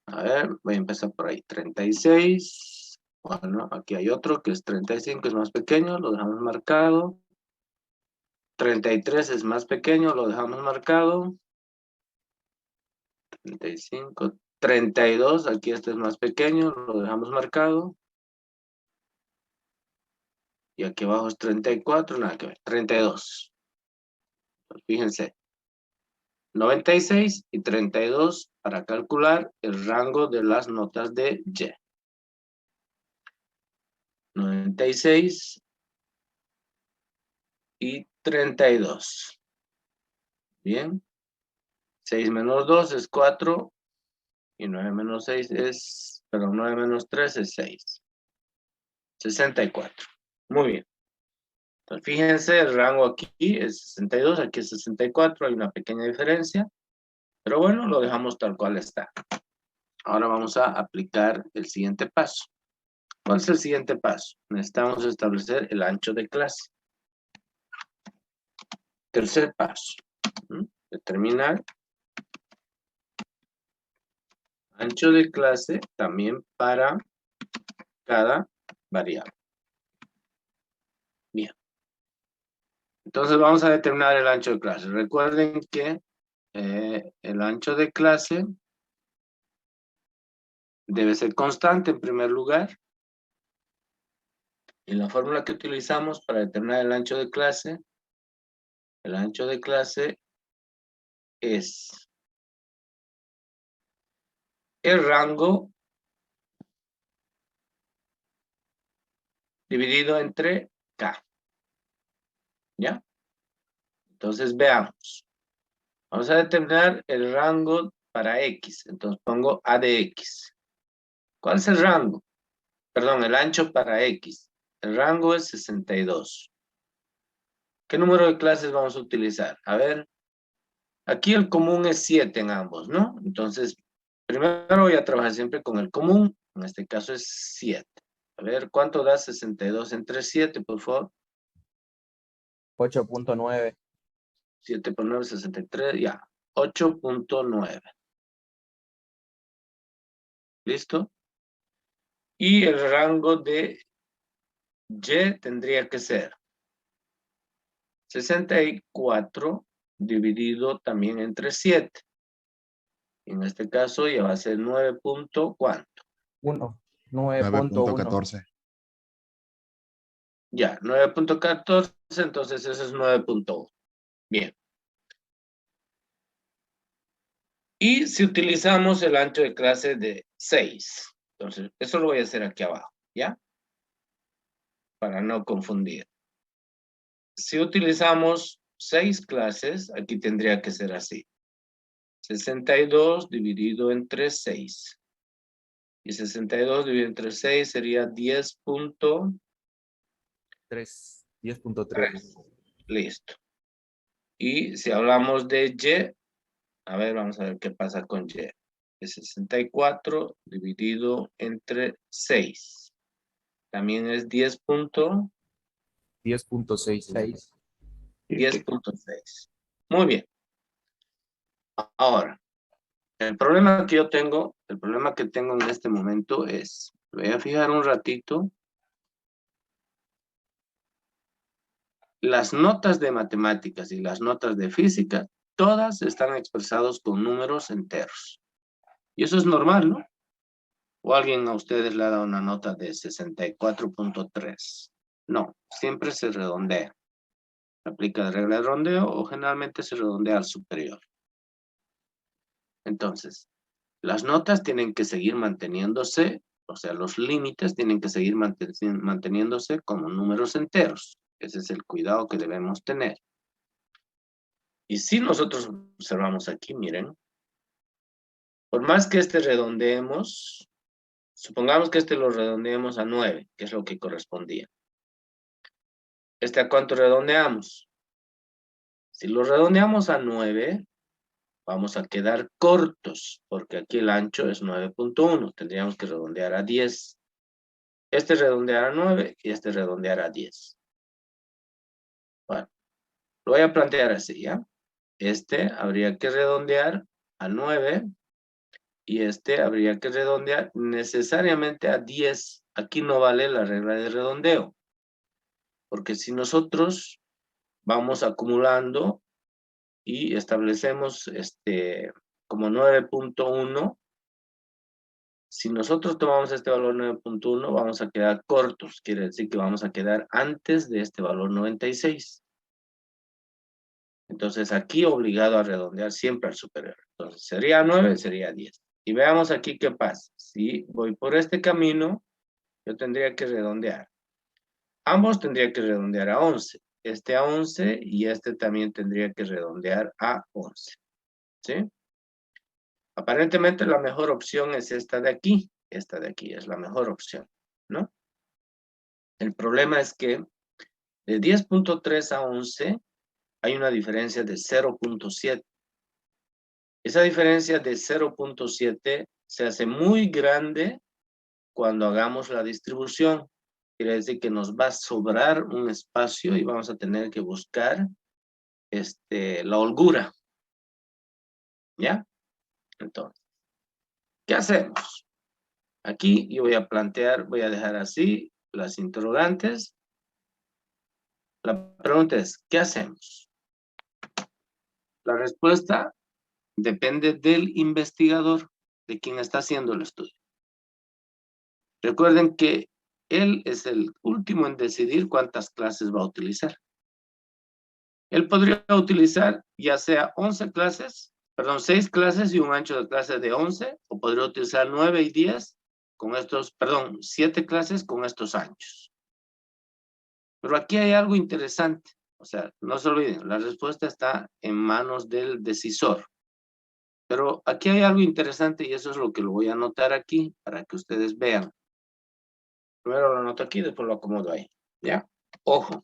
S1: A ver, voy a empezar por ahí. 36. Bueno, aquí hay otro que es 35, es más pequeño, lo dejamos marcado. 33 es más pequeño, lo dejamos marcado. 35, 32, aquí este es más pequeño, lo dejamos marcado. Y aquí abajo es 34, nada que ver, 32. Pues fíjense, 96 y 32 para calcular el rango de las notas de Y. 96 y 32. Bien. 6 menos 2 es 4. Y 9 menos 6 es, perdón, 9 menos 3 es 6. 64. Muy bien. Entonces, fíjense, el rango aquí es 62, aquí es 64, hay una pequeña diferencia. Pero bueno, lo dejamos tal cual está. Ahora vamos a aplicar el siguiente paso. ¿Cuál es el siguiente paso? Necesitamos establecer el ancho de clase. Tercer paso. Determinar ancho de clase también para cada variable. Bien. Entonces vamos a determinar el ancho de clase. Recuerden que el ancho de clase debe ser constante en primer lugar. Y la fórmula que utilizamos para determinar el ancho de clase es el rango dividido entre K. ¿Ya? Entonces veamos. Vamos a determinar el rango para X. Entonces pongo A de X. ¿Cuál es el rango? Perdón, el ancho para X. El rango es 62. ¿Qué número de clases vamos a utilizar? A ver, aquí el común es 7 en ambos, ¿no? Entonces, primero voy a trabajar siempre con el común. En este caso es 7. A ver, ¿cuánto da 62 entre 7, por favor?
S5: 8.9.
S1: 7 por 9, 63, ya. 8.9. ¿Listo? Y el rango de Y tendría que ser 64 dividido también entre 7. En este caso ya va a ser 9 punto, ¿cuánto?
S5: 9.1.
S4: 9.14.
S1: Ya, 9.14, entonces eso es 9.1. Bien. Y si utilizamos el ancho de clase de 6, entonces eso lo voy a hacer aquí abajo, ¿ya? Para no confundir. Si utilizamos 6 clases, aquí tendría que ser así. 62 dividido entre 6. Y 62 dividido entre 6 sería 10.3.
S5: 10.3.
S1: Listo. Y si hablamos de Y, a ver, vamos a ver qué pasa con Y. Es 64 dividido entre 6. También es
S5: 10.66.
S1: 10.6. Muy bien. Ahora, el problema que tengo en este momento es, voy a fijar un ratito, las notas de matemáticas y las notas de física, todas están expresadas con números enteros. Y eso es normal, ¿no? ¿O alguien a ustedes le ha dado una nota de 64.3? No, siempre se redondea. Aplica la regla de rondeo o generalmente se redondea al superior. Entonces, las notas tienen que seguir manteniéndose, o sea, los límites tienen que seguir manteniéndose como números enteros. Ese es el cuidado que debemos tener. Y si nosotros observamos aquí, miren, por más que redondeemos, supongamos que lo redondeemos a 9, que es lo que correspondía. ¿A cuánto redondeamos? Si lo redondeamos a 9, vamos a quedar cortos, porque aquí el ancho es 9.1. Tendríamos que redondear a 10. Redondear a 9 y redondear a 10. Bueno, lo voy a plantear así, ¿ya? Habría que redondear a 9 y este habría que redondear necesariamente a 10. Aquí no vale la regla de redondeo, porque si nosotros vamos acumulando y establecemos como 9.1, si nosotros tomamos este valor 9.1, vamos a quedar cortos, quiere decir que vamos a quedar antes de este valor 96. Entonces aquí obligado a redondear siempre al superior. Entonces sería 9, sería 10. Y veamos aquí qué pasa. Si voy por este camino, yo tendría que redondear. Ambos tendría que redondear a 11. Este a 11 y este también tendría que redondear a 11. ¿Sí? Aparentemente la mejor opción es esta de aquí. Esta de aquí es la mejor opción, ¿no? El problema es que de 10.3 a 11 hay una diferencia de 0.7. Esa diferencia de 0.7 se hace muy grande cuando hagamos la distribución. Quiere decir que nos va a sobrar un espacio y vamos a tener que buscar la holgura. ¿Ya? Entonces, ¿qué hacemos? Aquí yo voy a plantear, voy a dejar así las interrogantes. La pregunta es, ¿qué hacemos? La respuesta depende del investigador, de quien está haciendo el estudio. Recuerden que él es el último en decidir cuántas clases va a utilizar. Él podría utilizar ya sea 6 clases y un ancho de clase de 11, o podría utilizar 9 y 10 con 7 clases con estos anchos. Pero aquí hay algo interesante. O sea, no se olviden, la respuesta está en manos del decisor. Pero aquí hay algo interesante y eso es lo que lo voy a anotar aquí para que ustedes vean. Primero lo anoto aquí, después lo acomodo ahí. ¿Ya? Ojo.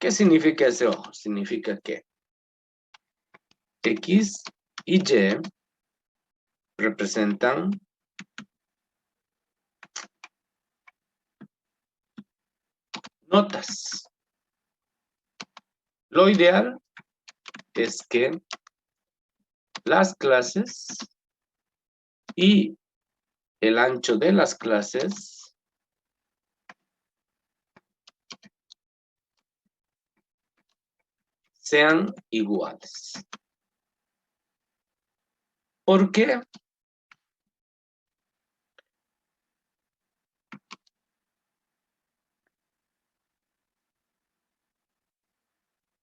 S1: ¿Qué significa ese ojo? Significa que X y Y representan notas. Lo ideal es que las clases y el ancho de las clases sean iguales. ¿Por qué?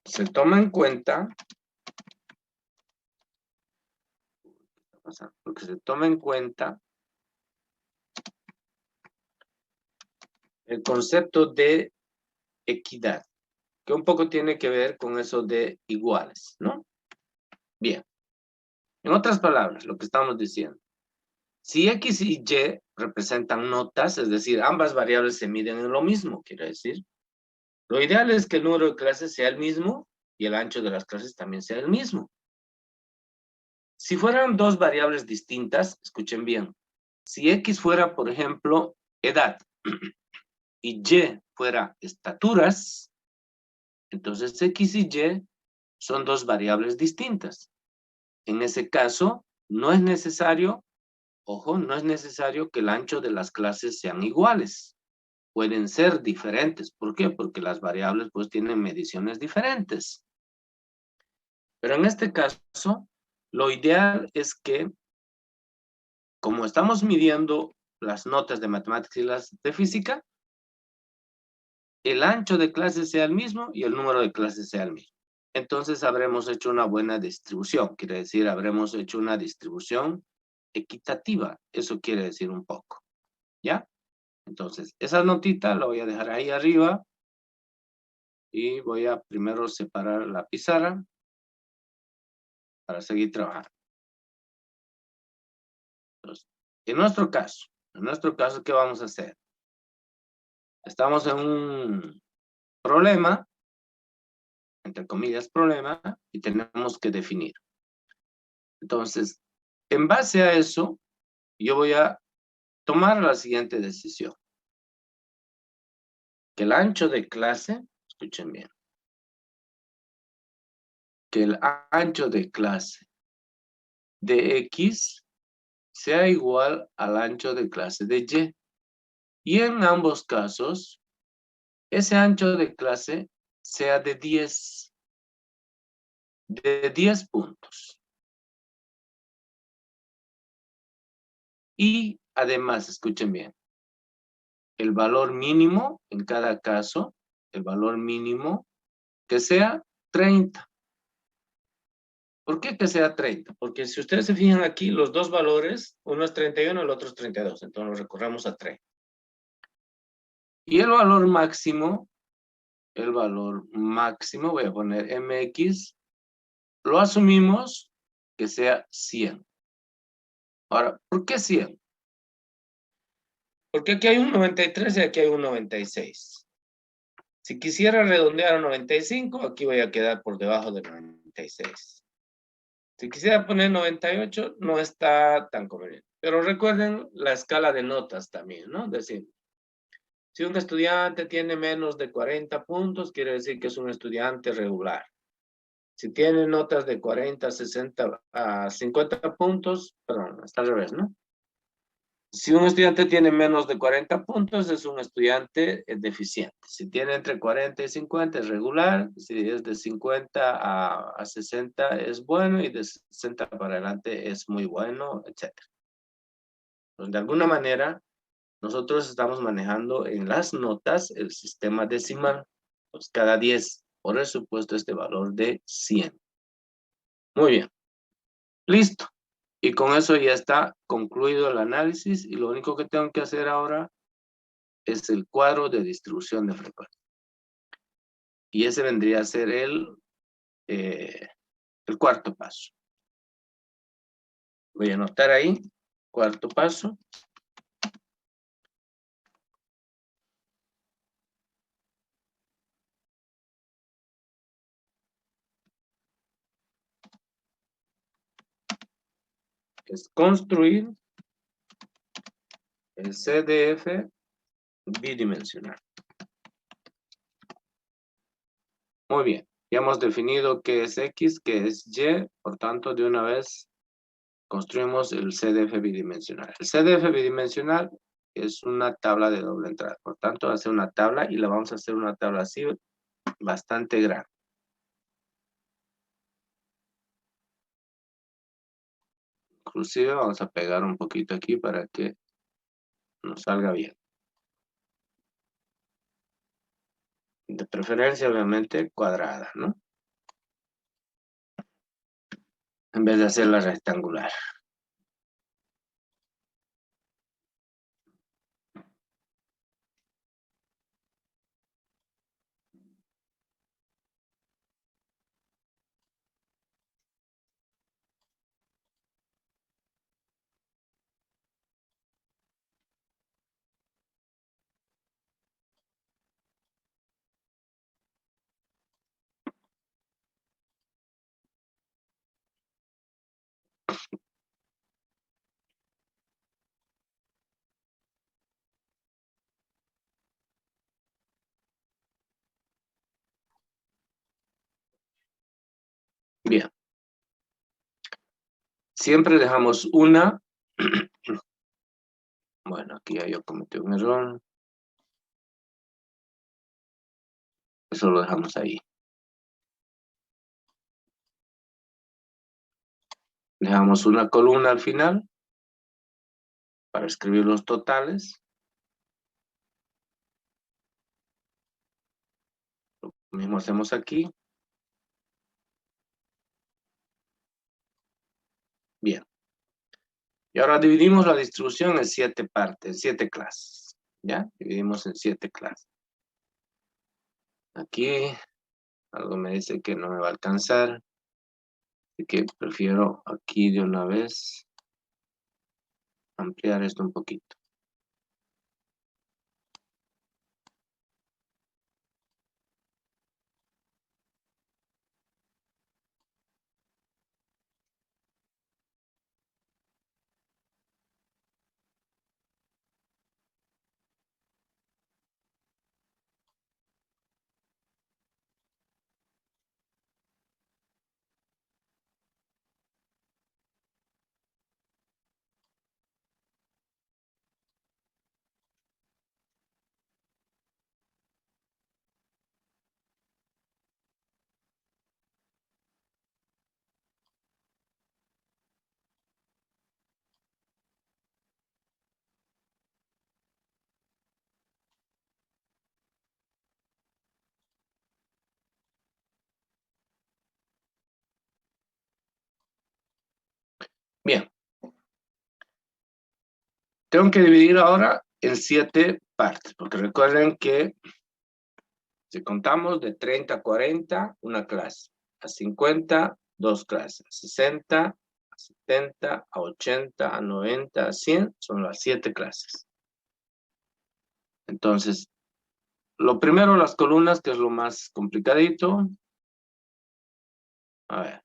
S1: Se toma en cuenta, porque se toma en cuenta el concepto de equidad, que un poco tiene que ver con eso de iguales, ¿no? Bien. En otras palabras, lo que estamos diciendo, si X y Y representan notas, es decir, ambas variables se miden en lo mismo, quiere decir, lo ideal es que el número de clases sea el mismo y el ancho de las clases también sea el mismo. Si fueran dos variables distintas, escuchen bien, si X fuera, por ejemplo, edad y Y fuera estaturas, entonces X y Y son dos variables distintas. En ese caso, no es necesario, ojo, no es necesario que el ancho de las clases sean iguales. Pueden ser diferentes. ¿Por qué? Porque las variables pues tienen mediciones diferentes. Pero en este caso, lo ideal es que, como estamos midiendo las notas de matemáticas y las de física, el ancho de clases sea el mismo y el número de clases sea el mismo. Entonces habremos hecho una buena distribución. Quiere decir, habremos hecho una distribución equitativa. Eso quiere decir un poco. ¿Ya? Entonces, esa notita la voy a dejar ahí arriba. Y voy a primero separar la pizarra para seguir trabajando. Entonces, en nuestro caso, ¿qué vamos a hacer? Estamos en un problema, entre comillas problema, y tenemos que definir. Entonces, en base a eso, yo voy a tomar la siguiente decisión. Que el ancho de clase, escuchen bien, que el ancho de clase de X sea igual al ancho de clase de Y. Y en ambos casos, ese ancho de clase sea de 10 puntos. Y además, escuchen bien, el valor mínimo en cada caso, el valor mínimo que sea 30. ¿Por qué que sea 30? Porque si ustedes se fijan aquí, los dos valores, uno es 31, el otro es 32, entonces lo recorremos a 30. Y el valor máximo, voy a poner mx, lo asumimos que sea 100. Ahora, ¿por qué 100? Porque aquí hay un 93 y aquí hay un 96. Si quisiera redondear a 95, aquí voy a quedar por debajo de 96. Si quisiera poner 98, no está tan conveniente. Pero recuerden la escala de notas también, ¿no? Es decir, si un estudiante tiene menos de 40 puntos, quiere decir que es un estudiante regular. Si tiene notas de 40, 60 a 50 puntos, perdón, está al revés, ¿no? Si un estudiante tiene menos de 40 puntos, es un estudiante deficiente. Si tiene entre 40 y 50, es regular. Si es de 50 a 60, es bueno. Y de 60 para adelante, es muy bueno, etc. Entonces, de alguna manera, nosotros estamos manejando en las notas el sistema decimal. Pues cada 10, por el supuesto, este valor de 100. Muy bien. Listo. Y con eso ya está concluido el análisis. Y lo único que tengo que hacer ahora es el cuadro de distribución de frecuencia. Y ese vendría a ser el cuarto paso. Voy a anotar ahí, cuarto paso. Es construir el CDF bidimensional. Muy bien. Ya hemos definido qué es X, qué es Y. Por tanto, de una vez construimos el CDF bidimensional. El CDF bidimensional es una tabla de doble entrada. Por tanto, va a ser una tabla y la vamos a hacer una tabla así bastante grande. Inclusive vamos a pegar un poquito aquí para que nos salga bien. De preferencia, obviamente, cuadrada, ¿no? En vez de hacerla rectangular. Bien. Siempre dejamos una. Bueno, aquí ya yo cometí un error. Eso lo dejamos ahí. Dejamos una columna al final para escribir los totales. Lo mismo hacemos aquí. Bien. Y ahora dividimos la distribución en 7 partes, en 7 clases. ¿Ya? Dividimos en 7 clases. Aquí algo me dice que no me va a alcanzar. Así que prefiero aquí de una vez ampliar esto un poquito. Bien. Tengo que dividir ahora en 7 partes, porque recuerden que si contamos de 30 a 40, una clase. A 50, 2 clases. A 60, a 70, a 80, a 90, a 100, son las 7 clases. Entonces, lo primero, las columnas, que es lo más complicadito. A ver.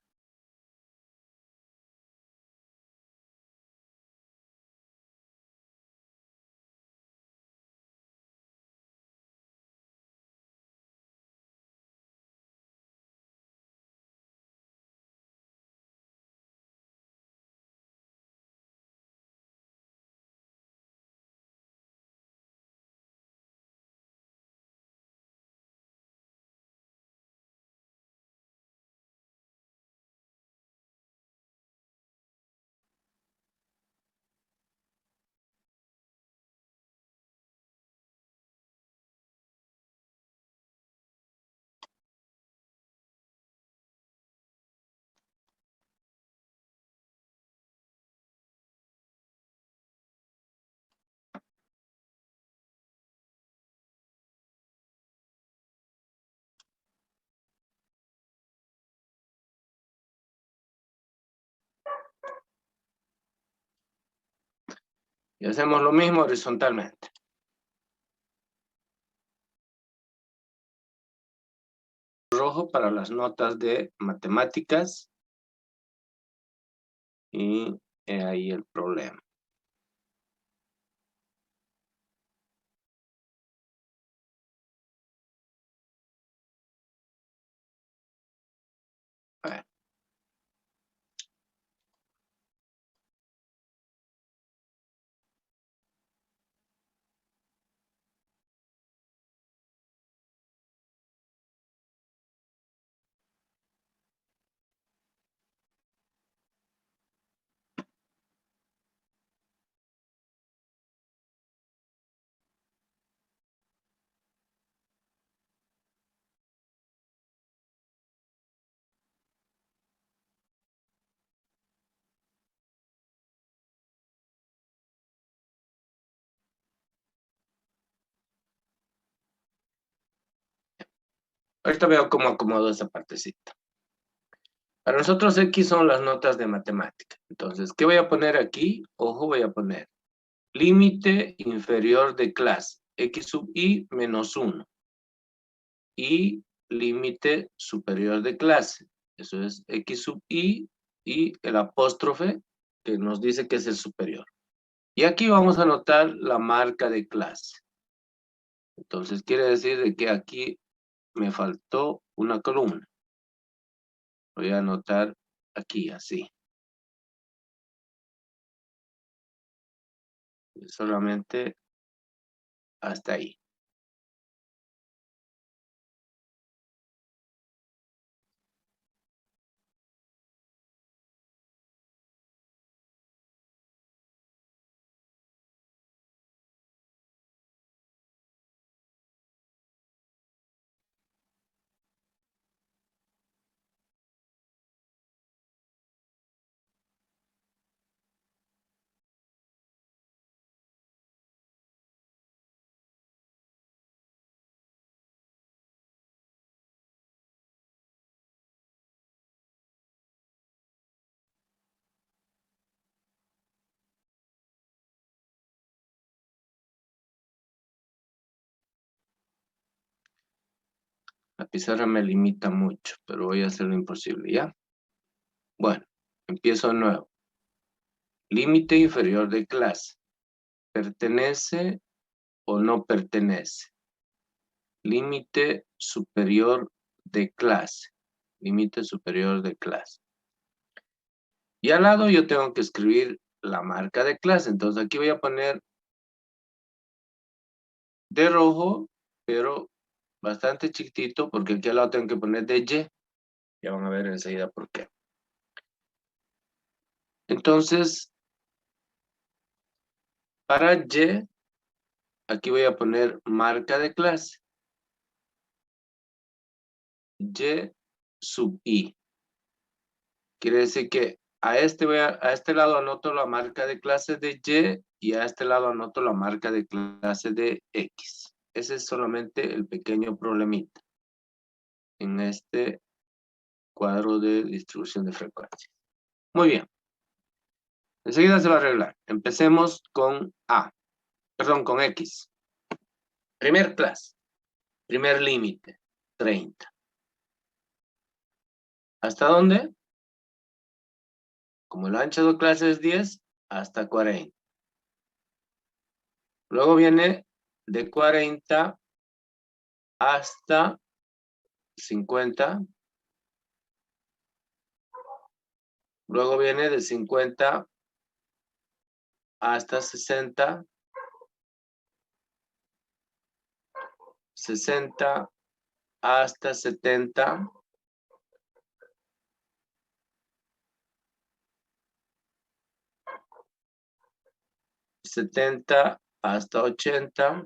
S1: Y hacemos lo mismo horizontalmente. Rojo para las notas de matemáticas. Y ahí el problema. A ver. Ahorita veo cómo acomodo esa partecita. Para nosotros X son las notas de matemática. Entonces, ¿qué voy a poner aquí? Ojo, voy a poner límite inferior de clase. X sub I menos 1. Y límite superior de clase. Eso es X sub I y el apóstrofe que nos dice que es el superior. Y aquí vamos a anotar la marca de clase. Entonces, quiere decir de que aquí me faltó una columna. Voy a anotar aquí, así. Solamente hasta ahí. La pizarra me limita mucho, pero voy a hacer lo imposible, ¿ya? Bueno, empiezo de nuevo. Límite inferior de clase. ¿Pertenece o no pertenece? Límite superior de clase. Límite superior de clase. Y al lado yo tengo que escribir la marca de clase. Entonces aquí voy a poner de rojo, pero bastante chiquitito, porque aquí al lado tengo que poner de Y. Ya van a ver enseguida por qué. Entonces, para Y, aquí voy a poner marca de clase. Y sub I. Quiere decir que a este lado anoto la marca de clase de Y y a este lado anoto la marca de clase de X. Ese es solamente el pequeño problemita en este cuadro de distribución de frecuencia. Muy bien. Enseguida se va a arreglar. Empecemos con con X. Primer clase. Primer límite. 30. ¿Hasta dónde? Como el ancho de clase es 10, hasta 40. Luego viene de 40 hasta 50. Luego viene de 50 hasta 60. 60 hasta 70. 70 hasta 80.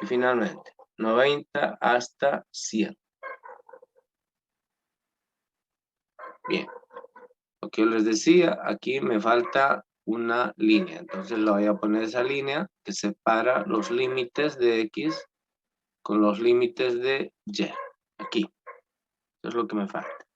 S1: Y finalmente, 90 hasta 100. Bien. Lo que yo les decía, aquí me falta una línea. Entonces le voy a poner esa línea que separa los límites de X con los límites de Y. Aquí. Eso es lo que me falta.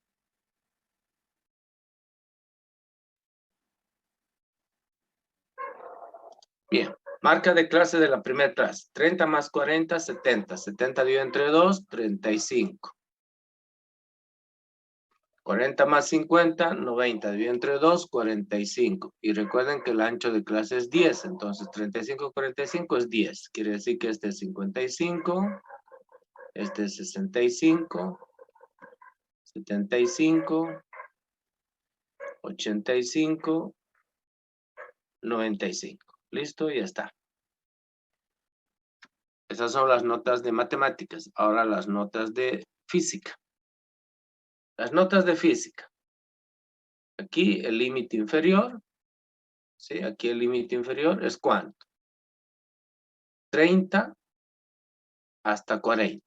S1: Bien. Marca de clase de la primera clase. 30 más 40, 70. 70 dividido entre 2, 35. 40 más 50, 90. Dividido entre 2, 45. Y recuerden que el ancho de clase es 10. Entonces 35, 45 es 10. Quiere decir que este es 55. Este es 65. 75. 85. 95. Listo, ya está. Esas son las notas de matemáticas. Ahora las notas de física. Las notas de física. Aquí el límite inferior. ¿Sí? Aquí el límite inferior es ¿cuánto? 30 hasta 40.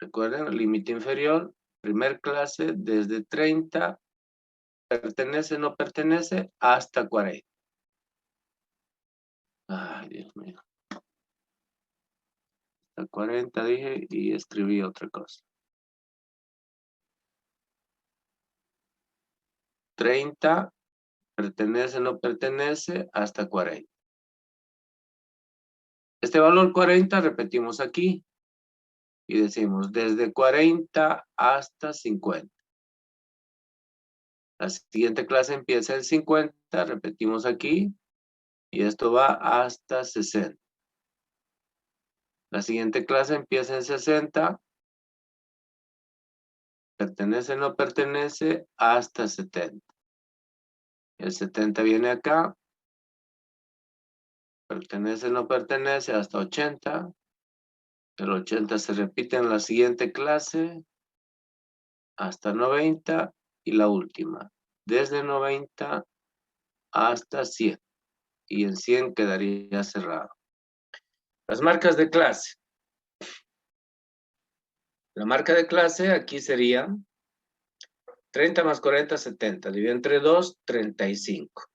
S1: Recuerden, el límite inferior, primer clase, desde 30, pertenece, no pertenece, hasta 40. Ay, Dios mío. Hasta 40 dije y escribí otra cosa. 30, pertenece, no pertenece, hasta 40. Este valor 40 repetimos aquí y decimos desde 40 hasta 50. La siguiente clase empieza en 50, repetimos aquí y esto va hasta 60. La siguiente clase empieza en 60, pertenece, no pertenece, hasta 70. El 70 viene acá, pertenece, no pertenece, hasta 80. El 80 se repite en la siguiente clase, hasta 90 y la última, desde 90 hasta 100. Y en 100 quedaría cerrado. Las marcas de clase. La marca de clase aquí sería 30 más 40, 70. Dividido entre 2, 35.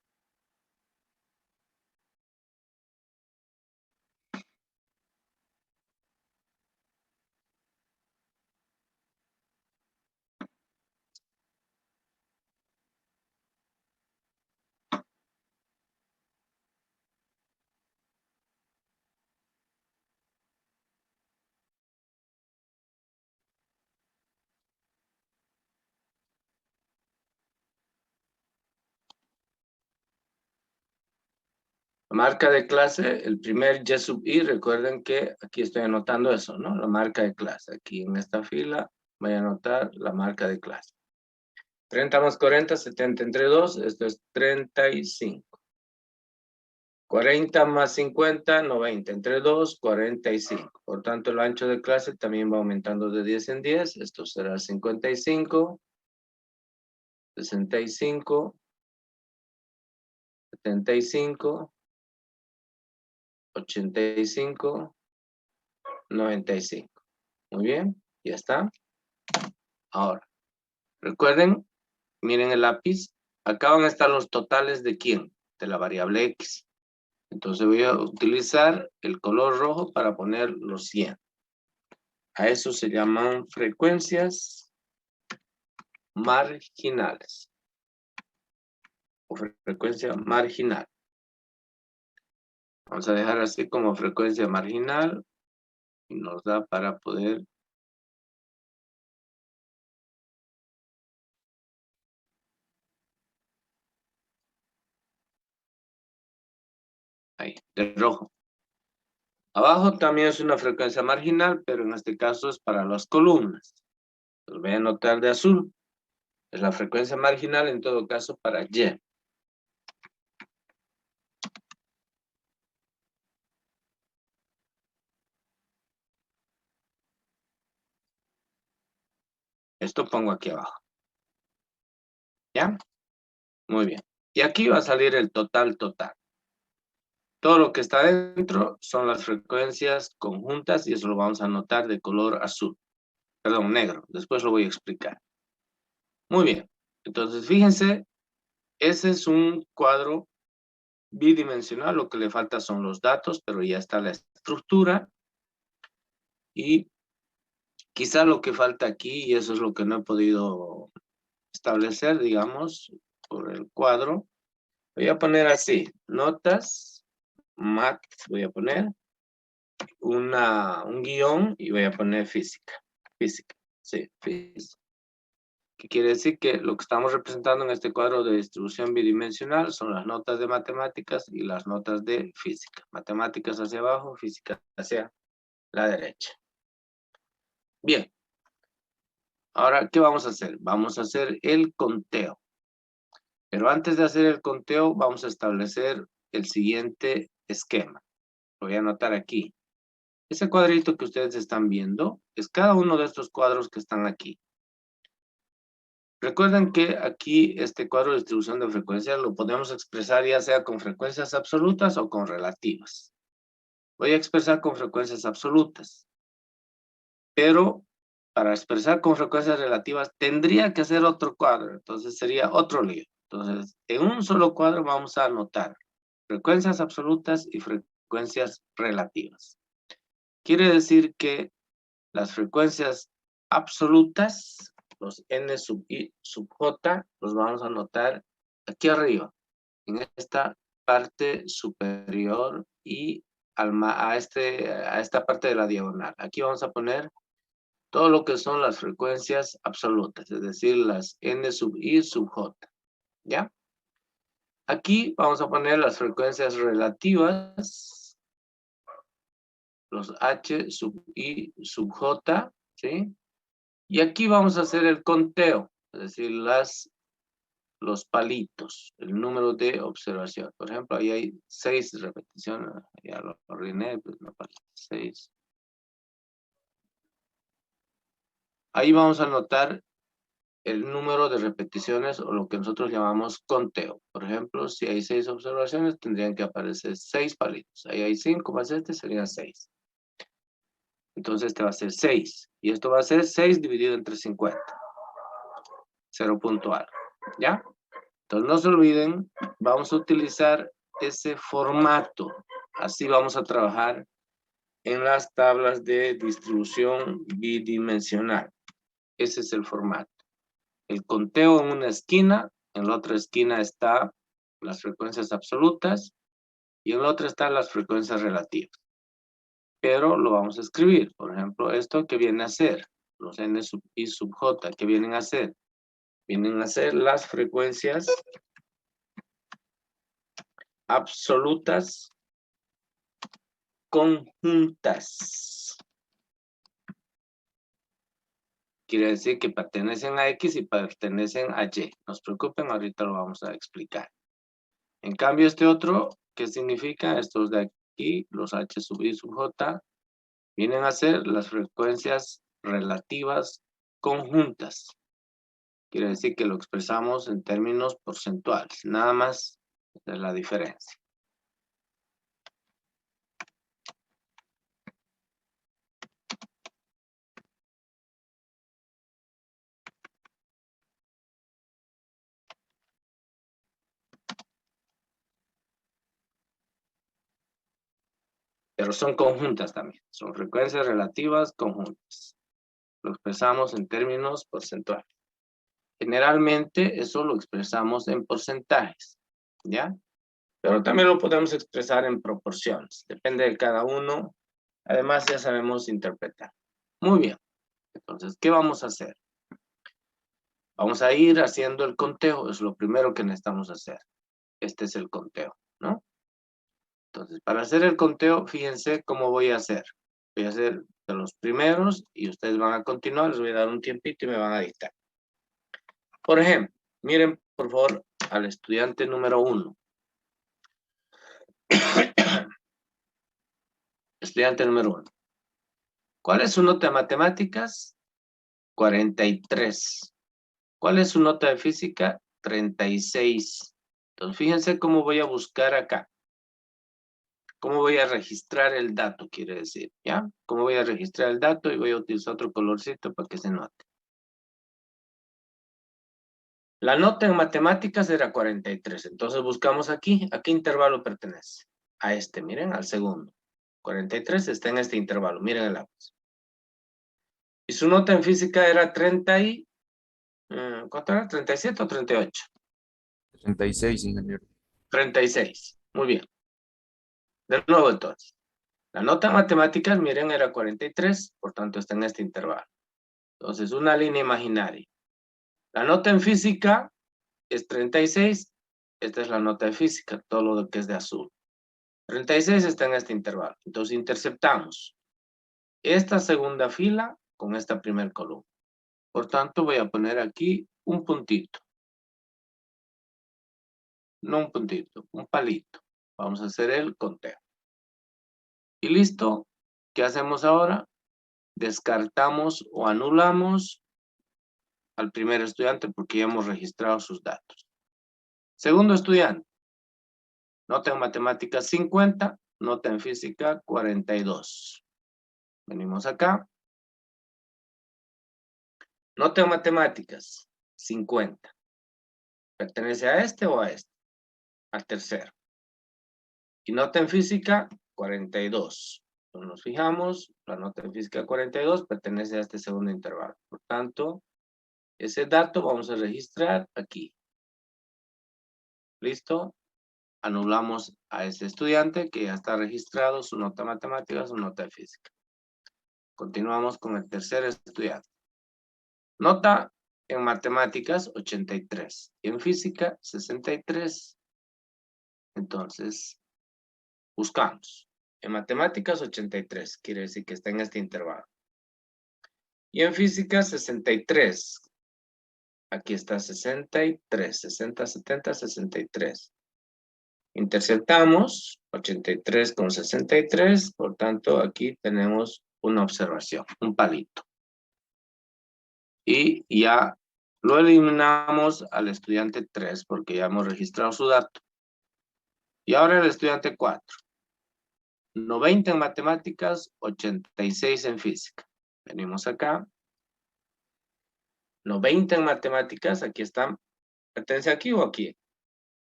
S1: Marca de clase, el primer Y sub I, recuerden que aquí estoy anotando eso, ¿no? La marca de clase. Aquí en esta fila voy a anotar la marca de clase. 30 más 40, 70 entre 2, esto es 35. 40 más 50, 90 entre 2, 45. Por tanto, el ancho de clase también va aumentando de 10 en 10. Esto será 55, 65, 75, 85, 95. Muy bien, ya está. Ahora, recuerden, miren el lápiz. Acá van a estar los totales de quién, de la variable X. Entonces voy a utilizar el color rojo para poner los 100. A eso se llaman frecuencias marginales. O frecuencia marginal. Vamos a dejar así como frecuencia marginal. Y nos da para poder... Ahí, de rojo. Abajo también es una frecuencia marginal, pero en este caso es para las columnas. Los voy a anotar de azul. Es la frecuencia marginal en todo caso para Y. Esto pongo aquí abajo. ¿Ya? Muy bien. Y aquí va a salir el total. Todo lo que está dentro son las frecuencias conjuntas y eso lo vamos a anotar de color azul. Perdón, negro. Después lo voy a explicar. Muy bien. Entonces, fíjense, ese es un cuadro bidimensional. Lo que le falta son los datos, pero ya está la estructura. Y quizá lo que falta aquí, y eso es lo que no he podido establecer, digamos, por el cuadro. Voy a poner así, notas, mat, voy a poner un guión y voy a poner física, sí, física. ¿Qué quiere decir? Que lo que estamos representando en este cuadro de distribución bidimensional son las notas de matemáticas y las notas de física. Matemáticas hacia abajo, física hacia la derecha. Bien. Ahora, ¿qué vamos a hacer? Vamos a hacer el conteo. Pero antes de hacer el conteo, vamos a establecer el siguiente esquema. Lo voy a anotar aquí. Ese cuadrito que ustedes están viendo es cada uno de estos cuadros que están aquí. Recuerden que aquí este cuadro de distribución de frecuencias lo podemos expresar ya sea con frecuencias absolutas o con relativas. Voy a expresar con frecuencias absolutas. Pero para expresar con frecuencias relativas tendría que hacer otro cuadro. Entonces sería otro lío. Entonces, en un solo cuadro vamos a anotar frecuencias absolutas y frecuencias relativas. Quiere decir que las frecuencias absolutas, los n sub i sub j, los vamos a anotar aquí arriba, en esta parte superior y a esta parte de la diagonal. Aquí vamos a poner todo lo que son las frecuencias absolutas, es decir, las n sub i sub j. ¿Ya? Aquí vamos a poner las frecuencias relativas, los h sub i sub j, ¿sí? Y aquí vamos a hacer el conteo, es decir, los palitos, el número de observación. Por ejemplo, ahí hay 6 repeticiones, ya lo ordené, pues me parece 6. Ahí vamos a anotar el número de repeticiones o lo que nosotros llamamos conteo. Por ejemplo, si hay 6 observaciones, tendrían que aparecer 6 palitos. Ahí hay 5 más este, serían 6. Entonces este va a ser 6. Y esto va a ser 6 dividido entre 50. 0 puntual. ¿Ya? Entonces no se olviden, vamos a utilizar ese formato. Así vamos a trabajar en las tablas de distribución bidimensional. Ese es el formato. El conteo en una esquina, en la otra esquina están las frecuencias absolutas y en la otra están las frecuencias relativas. Pero lo vamos a escribir. Por ejemplo, esto que viene a ser, los n sub i sub j, ¿qué vienen a ser? Vienen a ser las frecuencias absolutas conjuntas. Quiere decir que pertenecen a X y pertenecen a Y. No se preocupen, ahorita lo vamos a explicar. En cambio, este otro, ¿qué significa? Estos de aquí, los H sub I sub J, vienen a ser las frecuencias relativas conjuntas. Quiere decir que lo expresamos en términos porcentuales. Nada más de la diferencia. pero son conjuntas también. Son frecuencias relativas conjuntas. Lo expresamos en términos porcentuales. Generalmente eso lo expresamos en porcentajes, ¿ya? Pero también lo podemos expresar en proporciones. Depende de cada uno. Además, ya sabemos interpretar. Muy bien. Entonces, ¿qué vamos a hacer? Vamos a ir haciendo el conteo. Es lo primero que necesitamos hacer. Este es el conteo, ¿no? Entonces, para hacer el conteo, fíjense cómo voy a hacer. Voy a hacer de los primeros y ustedes van a continuar. Les voy a dar un tiempito y me van a dictar. Por ejemplo, miren, por favor, al estudiante número 1. Estudiante número 1. ¿Cuál es su nota de matemáticas? 43. ¿Cuál es su nota de física? 36. Entonces, fíjense cómo voy a buscar acá. ¿Cómo voy a registrar el dato? Quiere decir, ¿ya? ¿Cómo voy a registrar el dato? Y voy a utilizar otro colorcito para que se note. La nota en matemáticas era 43. Entonces, buscamos aquí. ¿A qué intervalo pertenece? A este, miren, al segundo. 43 está en este intervalo. Miren el lápiz. Y su nota en física era 30 y... ¿cuánto era? ¿37 o 38?
S5: 36, ingeniero.
S1: 36. Muy bien. De nuevo, entonces. La nota en matemáticas, miren, era 43. Por tanto, está en este intervalo. Entonces, una línea imaginaria. La nota en física es 36. Esta es la nota de física. Todo lo que es de azul. 36 está en este intervalo. Entonces, interceptamos esta segunda fila con esta primera columna. Por tanto, voy a poner aquí un puntito. No un puntito, un palito. Vamos a hacer el conteo. Y listo. ¿Qué hacemos ahora? Descartamos o anulamos al primer estudiante porque ya hemos registrado sus datos. Segundo estudiante. Nota en matemáticas 50, nota en física 42. Venimos acá. Nota en matemáticas 50. ¿Pertenece a este o a este? Al tercero. Y nota en física 42. Entonces nos fijamos, la nota en física 42 pertenece a este segundo intervalo. Por tanto, ese dato vamos a registrar aquí. ¿Listo? Anulamos a ese estudiante que ya está registrado su nota matemática, su nota de física. Continuamos con el tercer estudiante. Nota en matemáticas 83 y en física 63. Entonces, buscamos. En matemáticas 83, quiere decir que está en este intervalo. Y en física 63. Aquí está 63, 60, 70, 63. Interceptamos 83 con 63, por tanto aquí tenemos una observación, un palito. Y ya lo eliminamos al estudiante 3 porque ya hemos registrado su dato. Y ahora el estudiante 4. 90 en matemáticas, 86 en física. Venimos acá. 90 en matemáticas, aquí están. ¿Pertenece aquí o aquí?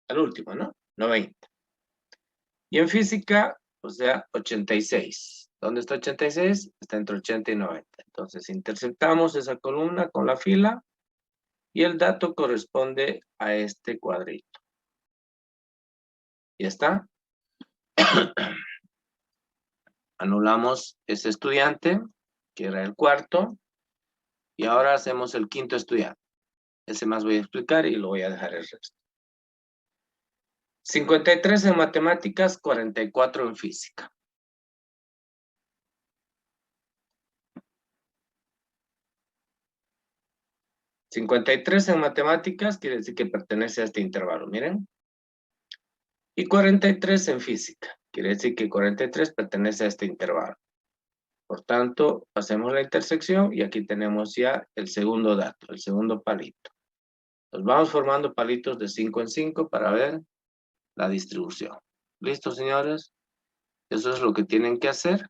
S1: Al último, ¿no? 90. Y en física, o sea, 86. ¿Dónde está 86? Está entre 80 y 90. Entonces, interceptamos esa columna con la fila y el dato corresponde a este cuadrito. ¿Ya está? Anulamos ese estudiante, que era el cuarto, y ahora hacemos el quinto estudiante. Ese más voy a explicar y lo voy a dejar el resto. 53 en matemáticas, 44 en física. $53 en matemáticas, quiere decir que pertenece a este intervalo, miren. Y 43 en física, quiere decir que 43 pertenece a este intervalo. Por tanto, hacemos la intersección y aquí tenemos ya el segundo dato, el segundo palito. Nos vamos formando palitos de 5 en 5 para ver la distribución. ¿Listo, señores? Eso es lo que tienen que hacer.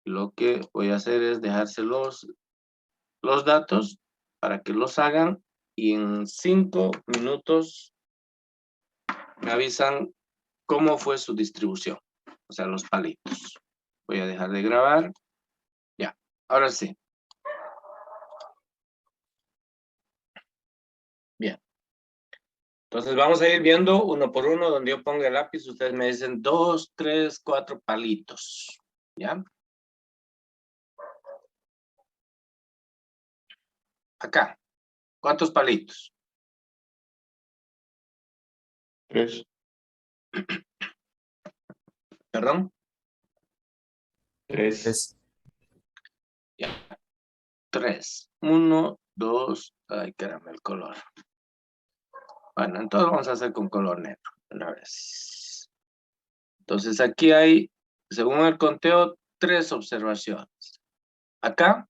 S1: Lo que voy a hacer es dejárselos los datos para que los hagan y en 5 minutos me avisan cómo fue su distribución, o sea, los palitos. Voy a dejar de grabar. Ya, ahora sí. Bien. Entonces vamos a ir viendo uno por uno. Donde yo ponga el lápiz, ustedes me dicen 2, 3, 4 palitos. ¿Ya? Acá. ¿Cuántos palitos?
S2: 3.
S1: ¿Perdón?
S2: 3.
S5: 3.
S1: Ya. 3. 1, 2. Ay, caramba, el color. Bueno, entonces vamos a hacer con color negro. Una vez. Entonces aquí hay, según el conteo, 3 observaciones. Acá.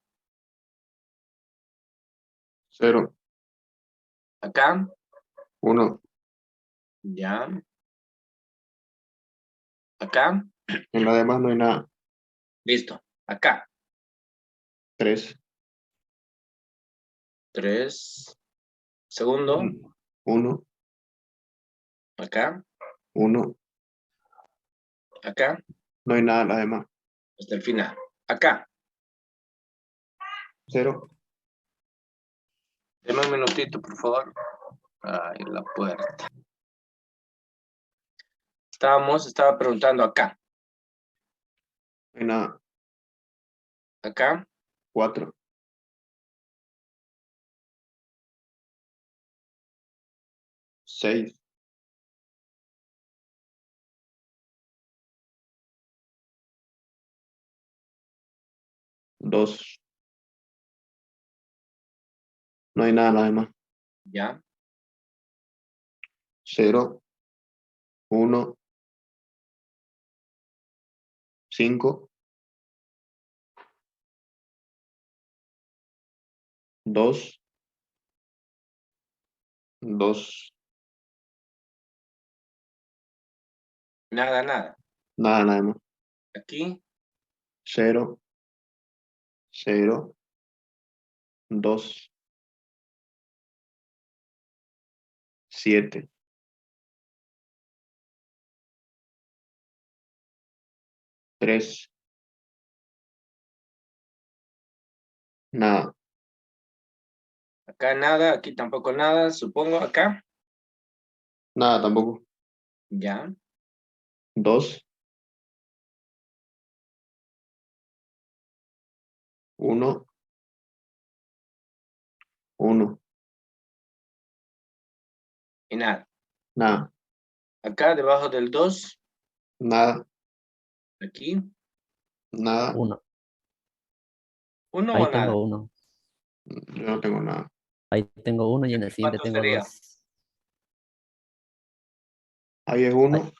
S2: 0.
S1: Acá.
S2: 1.
S1: Ya. Acá.
S2: En la demás no hay nada.
S1: Listo. Acá.
S2: 3.
S1: 3. Segundo.
S2: 1.
S1: Acá.
S2: 1.
S1: Acá.
S2: No hay nada en la demás.
S1: Hasta el final. Acá.
S2: 0.
S1: Deme un minutito, por favor. Ay, la puerta. Estaba preguntando acá.
S2: No hay nada.
S1: Acá.
S2: 4. 6. 2. No hay nada en la demás.
S1: Ya.
S2: 0. 1. 5. 2. 2.
S1: Nada, nada.
S2: Nada en la demás.
S1: Aquí.
S2: 0. 0. 2. 7. 3. Nada.
S1: Acá nada. Aquí tampoco nada. Supongo. Acá.
S2: Nada tampoco.
S1: Ya.
S2: 2. 1. 1.
S1: Y nada.
S2: Nada.
S1: Acá debajo del 2.
S2: Nada.
S1: Aquí.
S2: Nada.
S6: 1.
S1: ¿Uno
S6: Ahí
S1: o nada?
S6: tengo 1.
S2: Yo no tengo nada.
S6: Ahí tengo 1 y en el siguiente
S1: ¿Cuánto
S6: tengo
S1: sería?
S6: 2.
S2: Ahí es 1.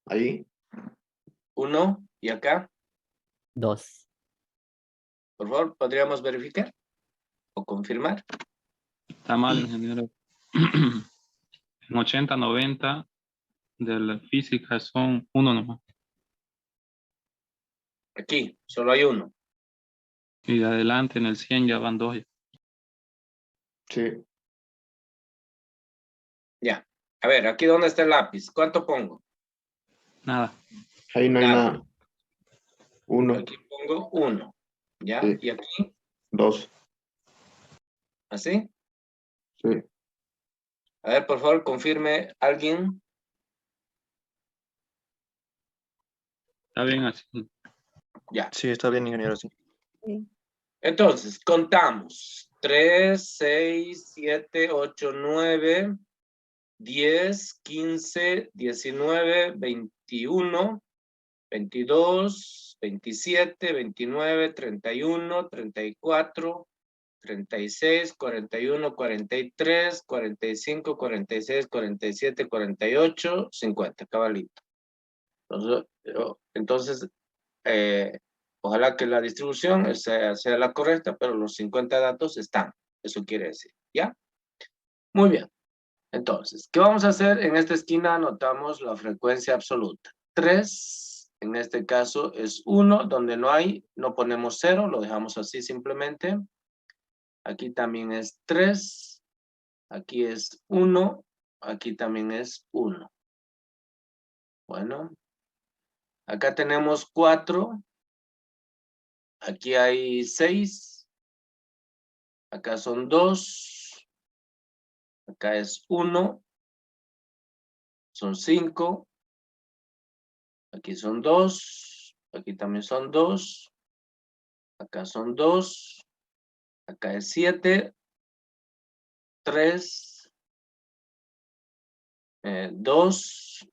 S2: Ahí.
S1: 1. Y acá.
S6: 2.
S1: Por favor, ¿podríamos verificar? O confirmar.
S7: Está mal, ingeniero. En 80, 90 de la física son 1 nomás.
S1: Aquí. Solo hay 1.
S7: Y de adelante en el 100 ya van 2.
S2: Sí.
S1: Ya. A ver, aquí donde está el lápiz. ¿Cuánto pongo?
S7: Nada.
S2: Ahí no hay
S1: Nada.
S2: nada. 1.
S1: Aquí pongo 1. ¿Ya?
S2: Sí.
S1: Y aquí.
S2: 2.
S1: ¿Así?
S2: Sí.
S1: A ver, por favor, confirme alguien.
S7: Está bien así.
S1: Ya.
S8: Sí, está bien, ingeniero, sí.
S1: Entonces, contamos. 3, 6, 7, 8, 9, 10, 15, 19, 21, 22, 27, 29, 31, 34, 36, 41, 43, 45, 46, 47, 48, 50, cabalito. Entonces, ojalá que la distribución sea la correcta, pero los 50 datos están. Eso quiere decir, ¿ya? Muy bien. Entonces, ¿qué vamos a hacer? En esta esquina anotamos la frecuencia absoluta. 3, en este caso es 1, donde no hay, no ponemos 0, lo dejamos así simplemente. Aquí también es 3, aquí es 1, aquí también es 1. Bueno, Acá tenemos 4. Aquí hay 6. Acá son 2. Acá es 1. Son 5. Aquí son 2. Aquí también son 2. Acá son 2. Acá es 7. 3. 2.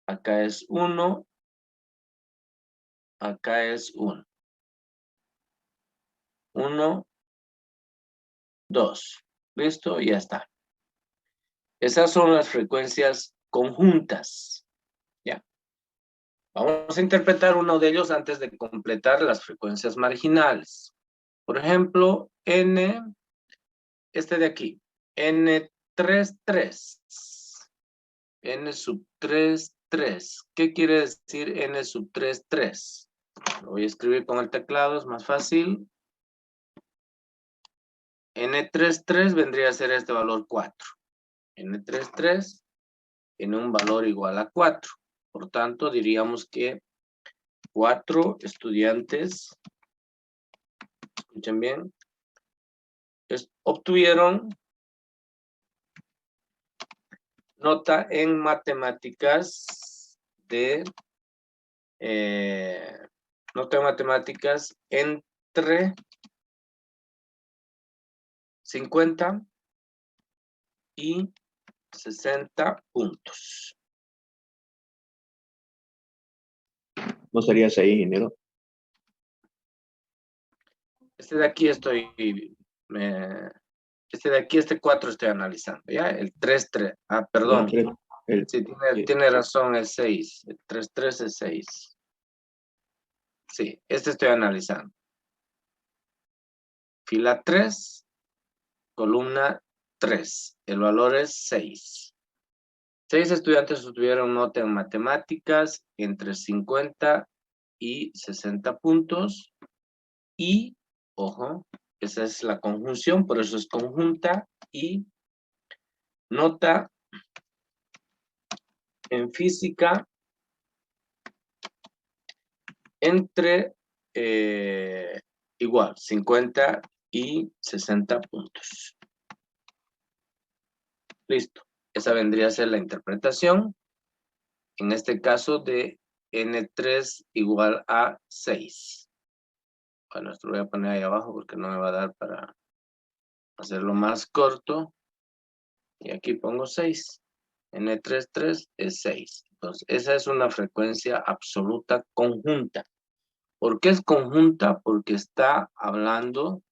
S1: Acá es 1. Acá es 1. 1, 2. ¿Listo? Ya está. Esas son las frecuencias conjuntas. ¿Ya? Vamos a interpretar uno de ellos antes de completar las frecuencias marginales. Por ejemplo, N, este de aquí, N33. N sub 3, 3. ¿Qué quiere decir N sub 3, 3? Lo voy a escribir con el teclado, es más fácil. N33 vendría a ser este valor 4. N33 tiene un valor igual a 4. Por tanto, diríamos que 4 estudiantes, escuchen bien, obtuvieron nota en matemáticas de entre 50 y 60 puntos.
S2: ¿No sería 6, ingeniero?
S1: Este de aquí este 4 estoy analizando, ¿ya? El 3, 3. Ah, perdón. Sí, tiene razón, es 6. El 3, 3 es 6. Sí, este estoy analizando. Fila 3, columna 3. El valor es 6. 6 estudiantes obtuvieron nota en matemáticas entre 50 y 60 puntos. Y, ojo, esa es la conjunción, por eso es conjunta. Y nota en física entre igual 50 y 60 puntos. Listo. Esa vendría a ser la interpretación. En este caso de N3 igual a 6. Bueno, esto lo voy a poner ahí abajo porque no me va a dar para hacerlo más corto. Y aquí pongo 6. N33 es 6. Entonces, esa es una frecuencia absoluta conjunta. ¿Por qué es conjunta? Porque está hablando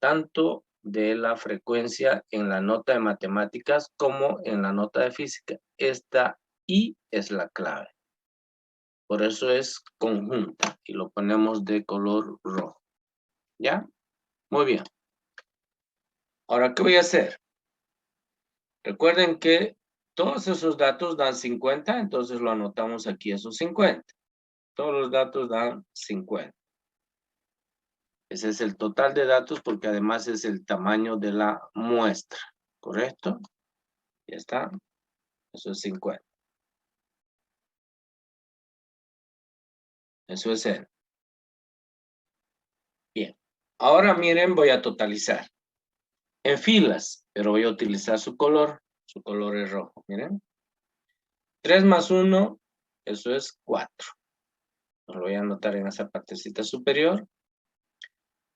S1: tanto de la frecuencia en la nota de matemáticas como en la nota de física. Esta I es la clave. Por eso es conjunta y lo ponemos de color rojo. ¿Ya? Muy bien. Ahora, ¿qué voy a hacer? Recuerden que todos esos datos dan 50, entonces lo anotamos aquí, esos 50. Todos los datos dan 50. Ese es el total de datos porque además es el tamaño de la muestra. ¿Correcto? Ya está. Eso es 50. Eso es N. Bien. Ahora miren, voy a totalizar. En filas, pero voy a utilizar su color. Su color es rojo, miren. 3 más 1, eso es 4. Lo voy a anotar en esa partecita superior.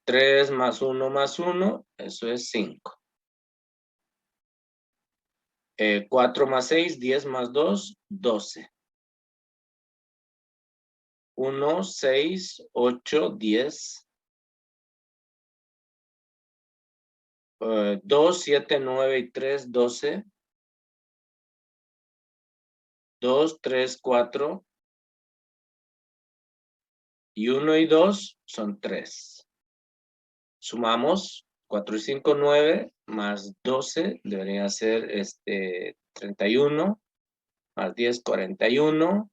S1: 3 más 1, eso es 5. 4 más 6, 10 más 2, 12. 1, 6, 8, 10. 2, 7, 9 y 3, 12. 2, 3, 4. Y 1 y 2 son 3. Sumamos 4 y 5, 9, más 12, debería ser 31, más 10, 41,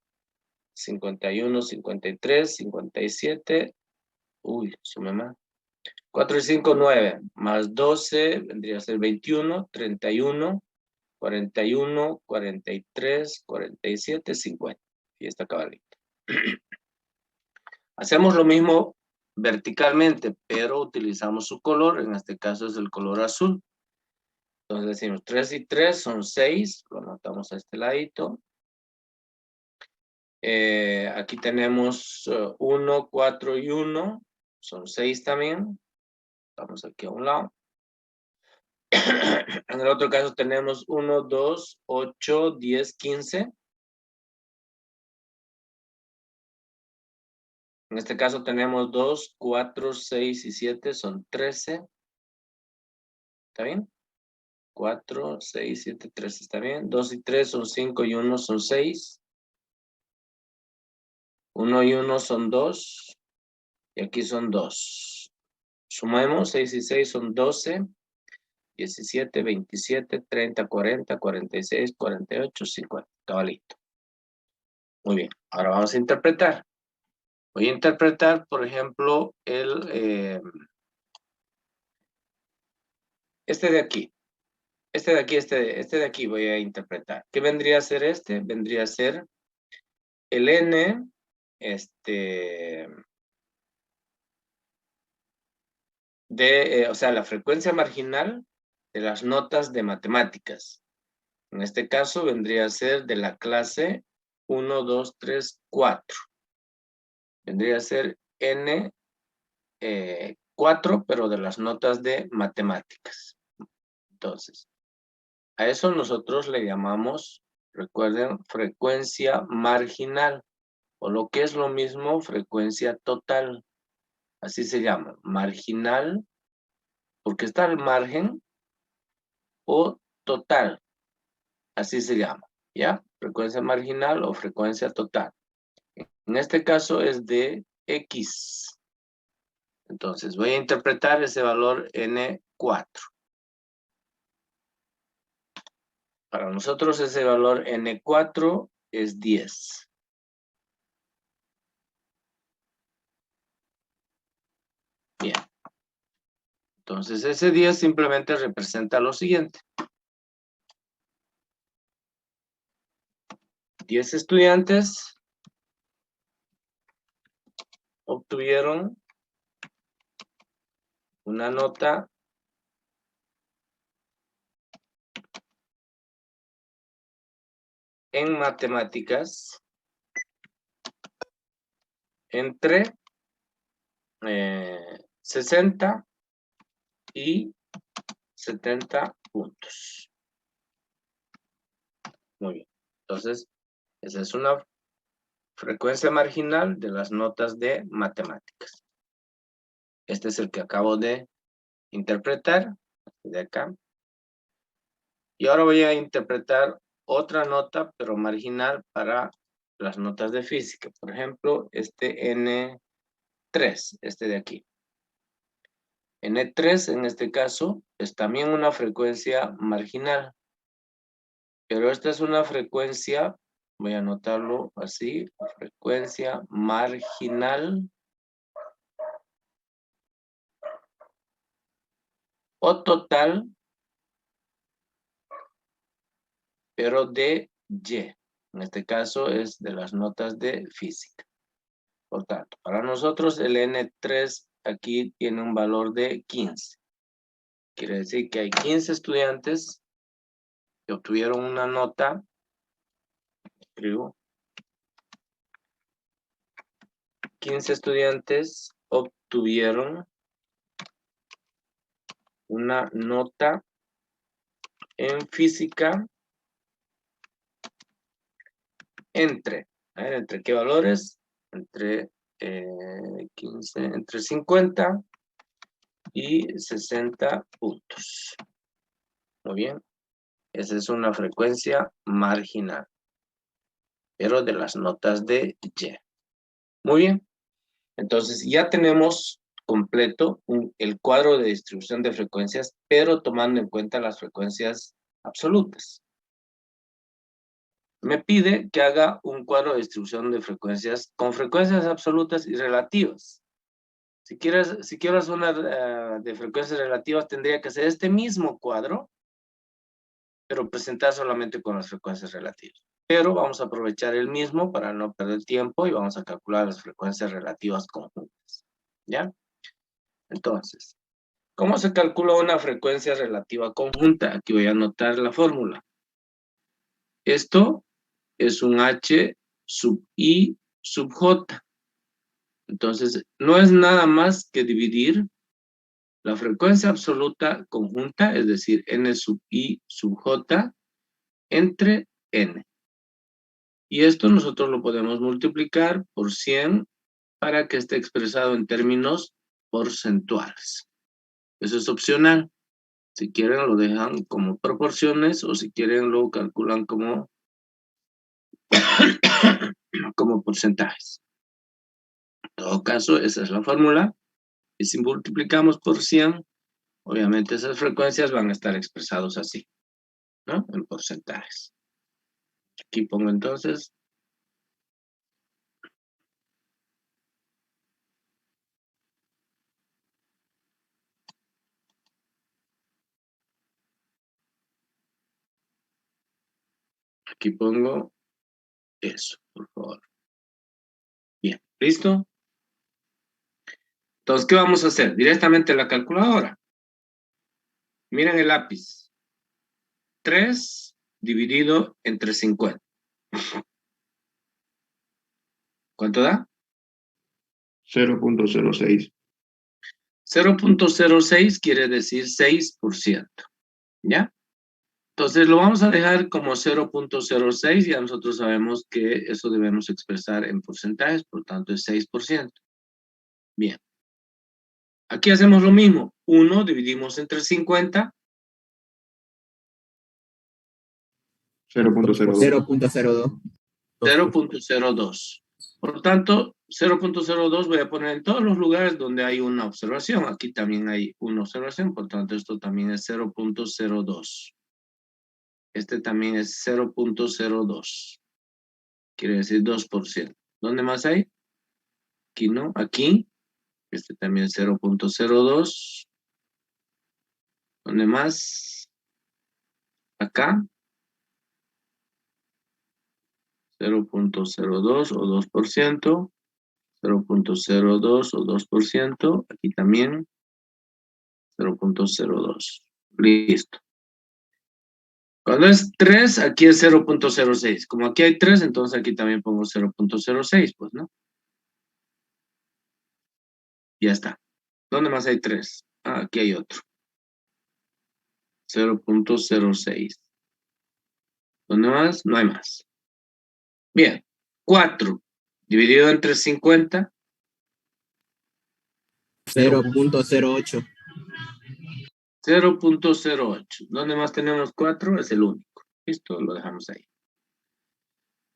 S1: 51, 53, 57, uy, sumé más. 4 y 5, 9, más 12, vendría a ser 21, 31, 41, 43, 47, 50. Y esta cabalita. Hacemos lo mismo verticalmente, pero utilizamos su color, en este caso es el color azul. Entonces decimos 3 y 3 son 6, lo anotamos a este ladito. Aquí tenemos 1, 4 y 1, son 6 también. Estamos aquí a un lado. En el otro caso tenemos 1, 2, 8, 10, 15. En este caso tenemos 2, 4, 6 y 7, son 13. ¿Está bien? 4, 6, 7, 13, ¿está bien? 2 y 3 son 5 y 1 son 6. 1 y 1 son 2. Y aquí son 2. Sumemos 6 y 6 son 12. 17, 27, 30, 40, 46, 48, 50. Cabalito. Muy bien. Ahora vamos a interpretar. Voy a interpretar, por ejemplo, este de aquí. Este de aquí voy a interpretar. ¿Qué vendría a ser este? Vendría a ser el N, o sea, la frecuencia marginal de las notas de matemáticas. En este caso vendría a ser de la clase 1, 2, 3, 4. Vendría a ser N 4, pero de las notas de matemáticas. Entonces, a eso nosotros le llamamos, recuerden, frecuencia marginal, o lo que es lo mismo, frecuencia total. Así se llama, marginal, porque está al margen, o total. Así se llama, ¿ya? Frecuencia marginal o frecuencia total. En este caso es de X. Entonces voy a interpretar ese valor N4. Para nosotros ese valor N4 es 10. Bien. Entonces ese 10 simplemente representa lo siguiente. 10 estudiantes obtuvieron una nota en matemáticas entre 60 y 70 puntos. Muy bien. Entonces, esa es una frecuencia marginal de las notas de matemáticas. Este es el que acabo de interpretar, de acá. Y ahora voy a interpretar otra nota, pero marginal para las notas de física. Por ejemplo, este N3, este de aquí. N3 en este caso es también una frecuencia marginal. Pero esta es una frecuencia, voy a anotarlo así, frecuencia marginal o total, pero de Y. En este caso es de las notas de física. Por tanto, para nosotros el N3 aquí tiene un valor de 15. Quiere decir que hay 15 estudiantes que obtuvieron una nota, escribo, 15 estudiantes obtuvieron una nota en física entre qué valores, entre 15, entre 50 y 60 puntos. Muy bien, esa es una frecuencia marginal, pero de las notas de Y. Muy bien, entonces ya tenemos completo el cuadro de distribución de frecuencias, pero tomando en cuenta las frecuencias absolutas. Me pide que haga un cuadro de distribución de frecuencias con frecuencias absolutas y relativas. Si quiero hacer una de frecuencias relativas, tendría que hacer este mismo cuadro, pero presentar solamente con las frecuencias relativas. pero vamos a aprovechar el mismo para no perder tiempo y vamos a calcular las frecuencias relativas conjuntas. ¿Ya? Entonces, ¿cómo se calcula una frecuencia relativa conjunta? Aquí voy a anotar la fórmula. Esto es un H sub I sub J. Entonces, no es nada más que dividir la frecuencia absoluta conjunta, es decir, N sub I sub J, entre N. Y esto nosotros lo podemos multiplicar por 100 para que esté expresado en términos porcentuales. Eso es opcional. Si quieren lo dejan como proporciones o si quieren lo calculan como, como porcentajes. En todo caso, esa es la fórmula. Y si multiplicamos por 100, obviamente esas frecuencias van a estar expresados así, ¿no? En porcentajes. Aquí pongo entonces. Aquí pongo eso, por favor. Bien, ¿listo? Entonces, ¿qué vamos a hacer? Directamente la calculadora. Miren el lápiz. 3 dividido entre 50. ¿Cuánto da?
S2: 0.06.
S1: 0.06 quiere decir 6%. ¿Ya? Entonces lo vamos a dejar como 0.06. Ya nosotros sabemos que eso debemos expresar en porcentajes, por tanto es 6%. Bien. Aquí hacemos lo mismo. 1 dividimos entre 50.
S2: 0.02.
S1: 0.02. Por tanto, 0.02 voy a poner en todos los lugares donde hay una observación. Aquí también hay una observación, por tanto esto también es 0.02. Este también es 0.02. Quiere decir 2%. ¿Dónde más hay? Aquí no, aquí. Este también es 0.02. ¿Dónde más? Acá. 0.02 o 2%. 0.02 o 2%. Aquí también. 0.02. Listo. Cuando es 3, aquí es 0.06. Como aquí hay 3, entonces aquí también pongo 0.06, pues, ¿no? Ya está. ¿Dónde más hay 3? Ah, aquí hay otro. 0.06. ¿Dónde más? No hay más. Bien. 4 dividido entre 50.
S8: 0.08.
S1: 0.08. ¿Dónde más tenemos 4? Es el único. Listo, lo dejamos ahí.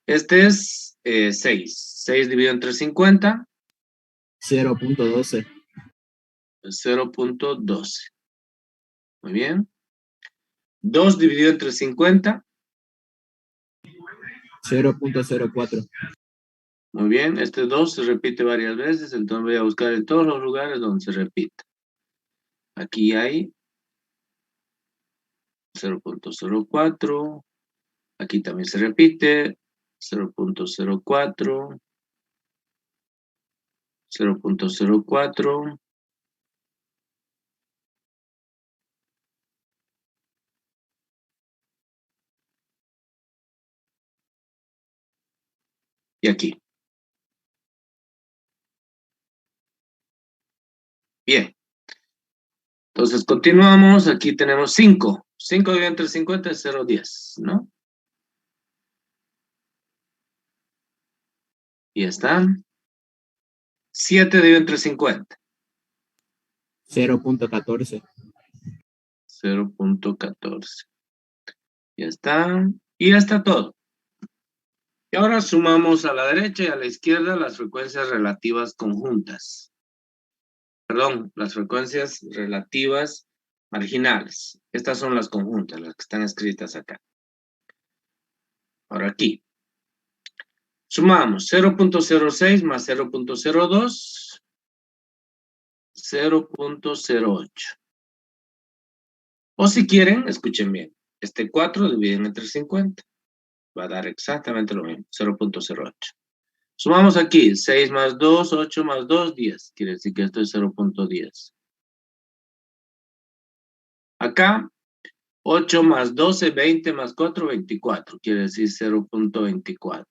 S1: Este es 6. 6 dividido entre 50.
S8: 0.12.
S1: 0.12. Muy bien. 2 dividido entre 50.
S8: 0.04.
S1: Muy bien. Este 2 se repite varias veces, entonces voy a buscar en todos los lugares donde se repita. Aquí hay 0.04. Aquí también se repite. 0.04. 0.04. Y aquí. Bien. Entonces continuamos. Aquí tenemos 5. 5 dividido entre 50 es 0.10, ¿no? Y está. 7 dividido entre 50.
S8: 0.14.
S1: 0.14. Ya está. Y ya está todo. Y ahora sumamos a la derecha y a la izquierda las frecuencias relativas conjuntas. Perdón, las frecuencias relativas marginales. Estas son las conjuntas, las que están escritas acá. Ahora aquí. Sumamos 0.06 más 0.02. 0.08. O si quieren, escuchen bien. Este 4 dividen entre 50. Va a dar exactamente lo mismo, 0.08. Sumamos aquí, 6 más 2, 8 más 2, 10. Quiere decir que esto es 0.10. Acá, 8 más 12, 20 más 4, 24. Quiere decir 0.24.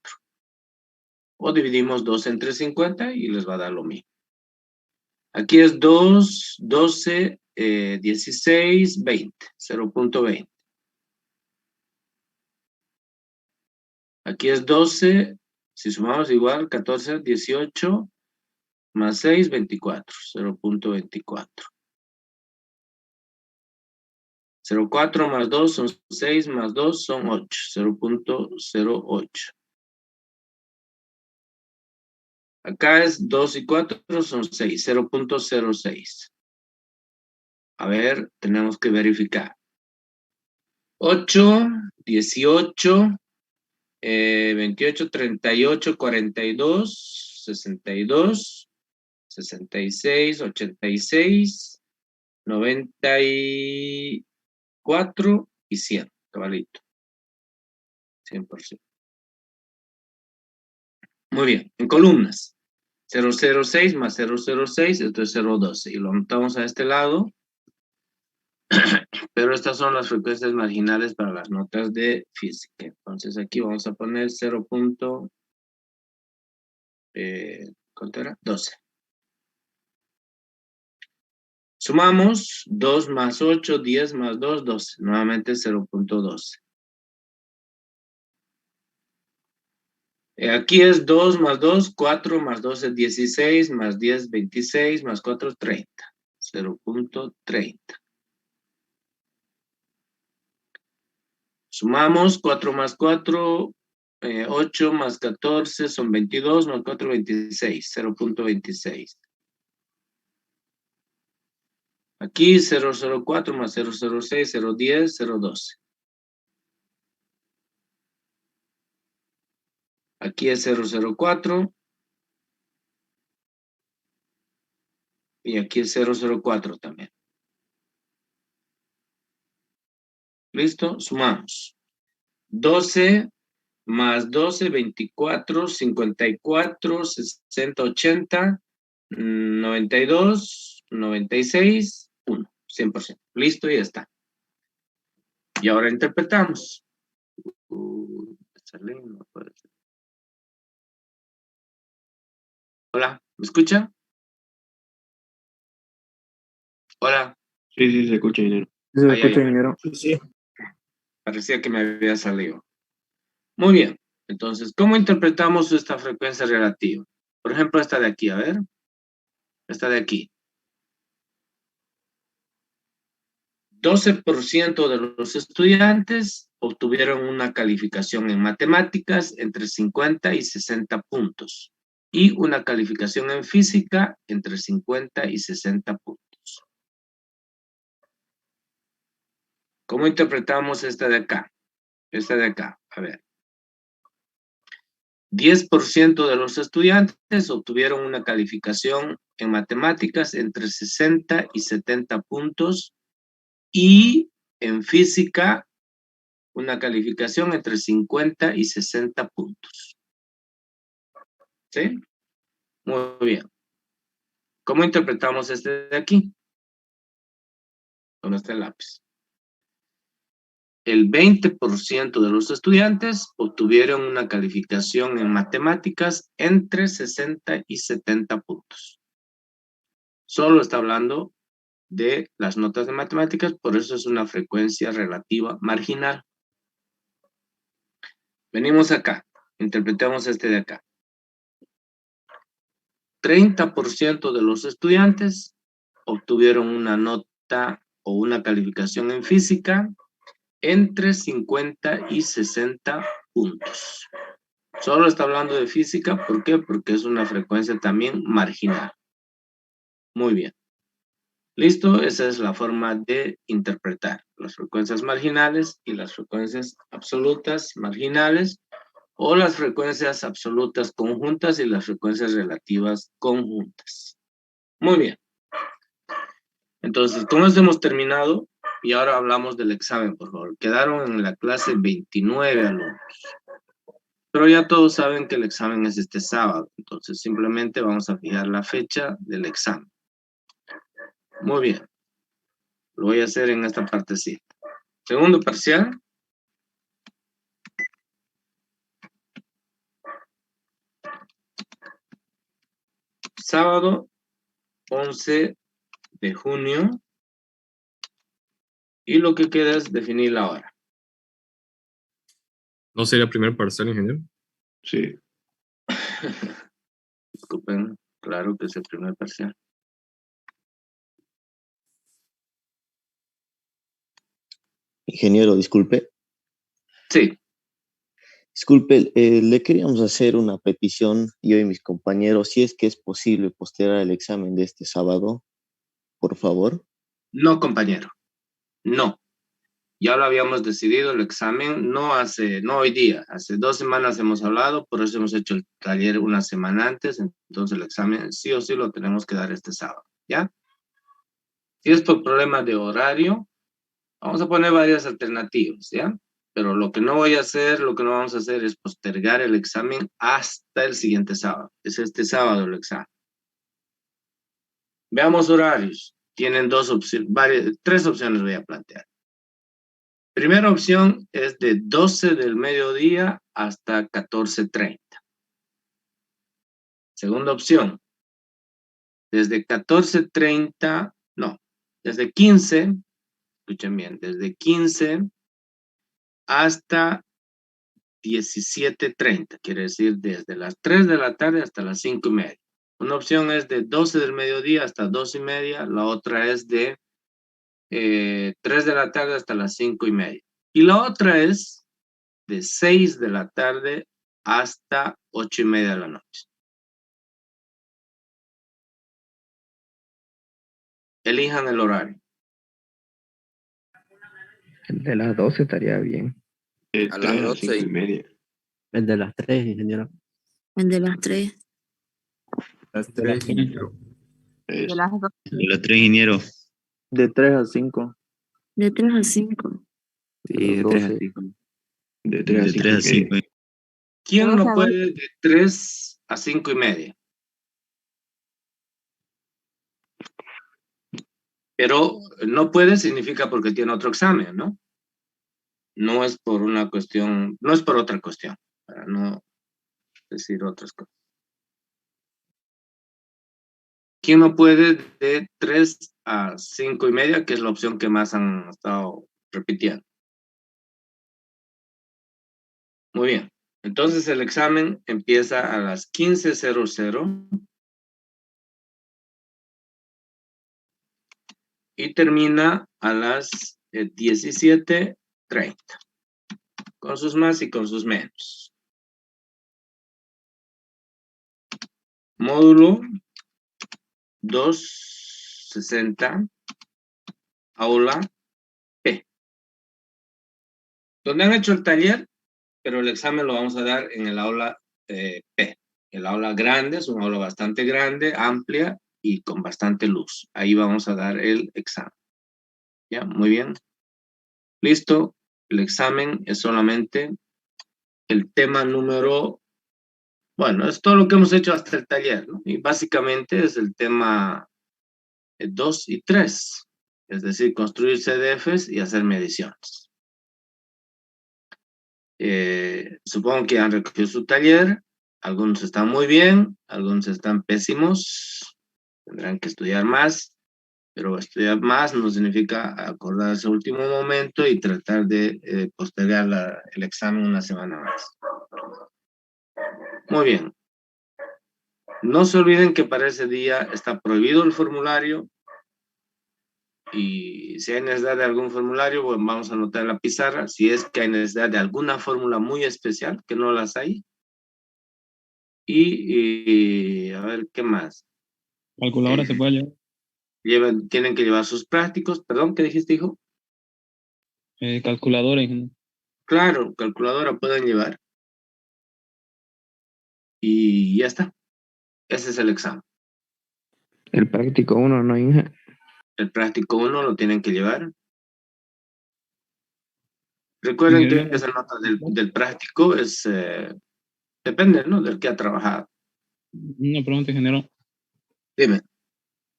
S1: O dividimos 2 entre 50 y les va a dar lo mismo. Aquí es 2, 12, 16, 20. 0.20. Aquí es 12, si sumamos igual, 14, 18, más 6, 24. 0.24. 0.4 más 2 son 6, más 2 son 8. 0.08. Acá es 2 y 4 son 6. 0.06. A ver, tenemos que verificar. 8, 18, 28, 38, 42, 62, 66, 86, 94 y 100, cabalito. 100%. Muy bien, en columnas. 006 más 006, esto es 012. Y lo anotamos a este lado. Pero estas son las frecuencias marginales para las notas de física. Entonces aquí vamos a poner 0.12. Sumamos 2 más 8, 10 más 2, 12. Nuevamente 0.12. Aquí es 2 más 2, 4 más 2 es 16, más 10, 26, más 4, 30. 0.30. Sumamos 4 más 4, 8 más 14 son 22, más 4, 26, 0.26. Aquí 004 más 006, 010, 012. Aquí es 004. Y aquí es 004 también. ¿Listo? Sumamos. 12 más 12, 24, 54, 60, 80, 92, 96, 1. 100%. Listo, y ya está. Y ahora interpretamos. No puede ser. Hola, ¿me escucha? Hola.
S8: Sí, se escucha, ingeniero.
S1: Se escucha,
S8: ingeniero. Sí.
S1: Parecía que me había salido. Muy bien. Entonces, ¿cómo interpretamos esta frecuencia relativa? Por ejemplo, esta de aquí, a ver. Esta de aquí. 12% de los estudiantes obtuvieron una calificación en matemáticas entre 50 y 60 puntos y una calificación en física entre 50 y 60 puntos. ¿Cómo interpretamos esta de acá? Esta de acá, a ver. 10% de los estudiantes obtuvieron una calificación en matemáticas entre 60 y 70 puntos y en física una calificación entre 50 y 60 puntos. ¿Sí? Muy bien. ¿Cómo interpretamos este de aquí? ¿Dónde está el lápiz? El 20% de los estudiantes obtuvieron una calificación en matemáticas entre 60 y 70 puntos. Solo está hablando de las notas de matemáticas, por eso es una frecuencia relativa marginal. Venimos acá, interpretemos este de acá. 30% de los estudiantes obtuvieron una nota o una calificación en física entre 50 y 60 puntos. Solo está hablando de física, ¿por qué? Porque es una frecuencia también marginal. Muy bien. ¿Listo? Esa es la forma de interpretar las frecuencias marginales y las frecuencias absolutas marginales, o las frecuencias absolutas conjuntas y las frecuencias relativas conjuntas. Muy bien. Entonces, con esto hemos terminado y ahora hablamos del examen, por favor. Quedaron en la clase 29 alumnos. Pero ya todos saben que el examen es este sábado, entonces simplemente vamos a fijar la fecha del examen. Muy bien. Lo voy a hacer en esta partecita. Segundo parcial. Sábado 11 de junio. Y lo que queda es definir la hora.
S9: ¿No sería primer parcial, ingeniero?
S8: Sí.
S1: Disculpen, claro que es el primer parcial.
S10: Ingeniero, disculpe.
S1: Sí.
S10: Disculpe, le queríamos hacer una petición, yo y mis compañeros, si es que es posible postergar el examen de este sábado, por favor.
S1: No, compañero. No. Ya lo habíamos decidido el examen, no hoy día, hace 2 semanas hemos hablado, por eso hemos hecho el taller una semana antes, entonces el examen sí o sí lo tenemos que dar este sábado, ¿ya? Si es por problema de horario, vamos a poner varias alternativas, ¿ya? Pero lo que no vamos a hacer es postergar el examen hasta el siguiente sábado. Es este sábado el examen. Veamos horarios. Tienen 3 opciones voy a plantear. Primera opción es de 12 del mediodía hasta 14:30. Segunda opción, desde 14:30, no, desde 15, escuchen bien, desde 15 hasta 17:30, quiere decir desde las 3 de la tarde hasta las 5:30. Una opción es de 12 del mediodía hasta 2:30, la otra es de 3 de la tarde hasta las 5:30. Y la otra es de 6 de la tarde hasta 8:30 de la noche. Elijan el horario.
S2: El de las 12 estaría bien.
S8: De
S5: A
S8: 3
S5: las
S8: a
S5: 12.
S8: 5:30.
S6: El de las 3, ingeniero.
S11: El de las 3.
S5: Las
S6: De las
S5: 3, ingeniero.
S8: Es
S11: De las 2.
S4: De las 3, ingeniero.
S2: De 3 a 5.
S11: De 3 a 5.
S2: Sí, de 3 a 5.
S8: de 3 a
S4: De 3 a 5.
S8: 5:30.
S1: ¿Quién
S11: Vamos
S1: no
S11: a ver.
S1: puede de 3 a 5:30? Pero no puede significa porque tiene otro examen, ¿no? No es por una cuestión, no es por otra cuestión, para no decir otras cosas. ¿Quién no puede de 3 a 5:30, que es la opción que más han estado repitiendo? Muy bien. Entonces el examen empieza a las 15:00 y termina a las 17:30, con sus más y con sus menos. Módulo 260, aula P. Donde han hecho el taller, pero el examen lo vamos a dar en el aula P. El aula grande, es un aula bastante grande, amplia y con bastante luz. Ahí vamos a dar el examen. ¿Ya? Muy bien. Listo. El examen es solamente el tema número... Bueno, es todo lo que hemos hecho hasta el taller, ¿no? Y básicamente es el tema 2 y 3. Es decir, construir CDFs y hacer mediciones. Supongo que han recogido su taller. Algunos están muy bien, algunos están pésimos. Tendrán que estudiar más, pero estudiar más no significa acordarse al último momento y tratar de postergar el examen una semana más. Muy bien. No se olviden que para ese día está prohibido el formulario. Y si hay necesidad de algún formulario, bueno, vamos a anotar en la pizarra. Si es que hay necesidad de alguna fórmula muy especial, que no las hay. Y a ver, ¿qué más?
S7: Calculadora se puede llevar.
S1: Tienen que llevar sus prácticos. Perdón, ¿qué dijiste, hijo?
S7: Calculadora, ingeniero.
S1: Claro, calculadora pueden llevar. Y ya está. Ese es el examen.
S2: El práctico 1, ¿no, Inge?
S1: El práctico 1 lo tienen que llevar. Recuerden que esa nota del práctico es Depende, ¿no? Del que ha trabajado.
S7: Una pregunta, ingeniero.
S1: Dime.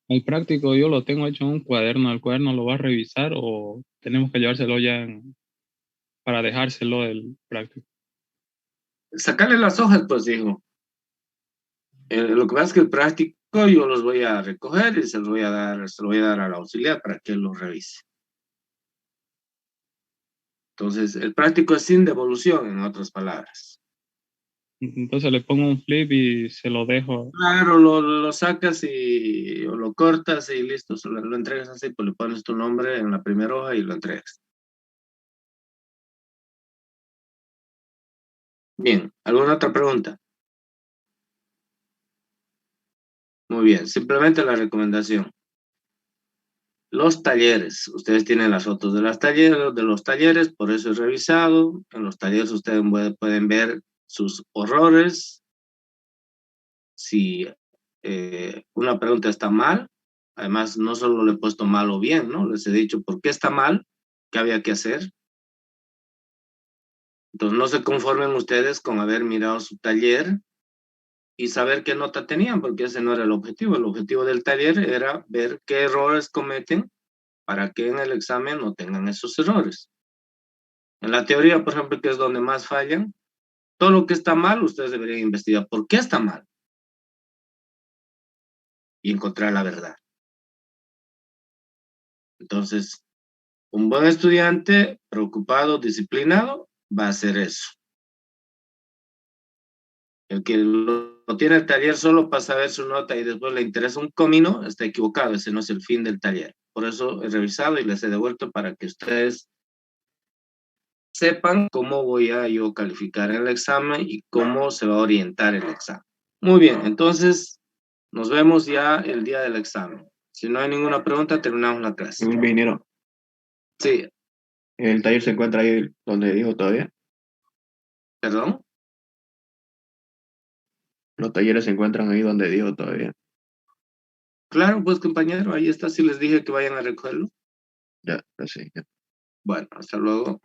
S7: El práctico yo lo tengo hecho en un cuaderno. ¿El cuaderno lo va a revisar o tenemos que llevárselo ya para dejárselo el práctico?
S1: Sacarle las hojas, pues, dijo. Lo que pasa es que el práctico yo los voy a recoger y se lo voy a dar al auxiliar para que él lo revise. Entonces, el práctico es sin devolución, en otras palabras.
S7: Entonces le pongo un flip y se lo dejo.
S1: Claro, lo sacas o lo cortas y listo, lo entregas así, pues le pones tu nombre en la primera hoja y lo entregas. Bien, ¿alguna otra pregunta? Muy bien, simplemente la recomendación. Los talleres, ustedes tienen las fotos de los talleres, por eso he revisado. En los talleres ustedes pueden ver sus horrores. Si una pregunta está mal, además no solo le he puesto mal o bien, ¿no? Les he dicho por qué está mal, qué había que hacer. Entonces no se conformen ustedes con haber mirado su taller y saber qué nota tenían, porque ese no era el objetivo. El objetivo del taller era ver qué errores cometen para que en el examen no tengan esos errores. En la teoría, por ejemplo, que es donde más fallan, todo lo que está mal, ustedes deberían investigar por qué está mal y encontrar la verdad. Entonces, un buen estudiante, preocupado, disciplinado, va a hacer eso. El que lo tiene el taller solo para saber su nota y después le interesa un comino, está equivocado. Ese no es el fin del taller. Por eso he revisado y les he devuelto para que ustedes sepan cómo voy a yo calificar el examen y cómo se va a orientar el examen. Muy bien, entonces nos vemos ya el día del examen. Si no hay ninguna pregunta, terminamos la clase.
S8: Ingeniero,
S1: Sí,
S8: ¿el taller se encuentra ahí donde dijo todavía?
S1: ¿perdón?
S8: Los talleres se encuentran ahí donde dijo todavía.
S1: Claro, pues compañero, ahí está, si les dije que vayan a recogerlo.
S8: Ya, sí. Ya.
S1: Bueno, hasta luego.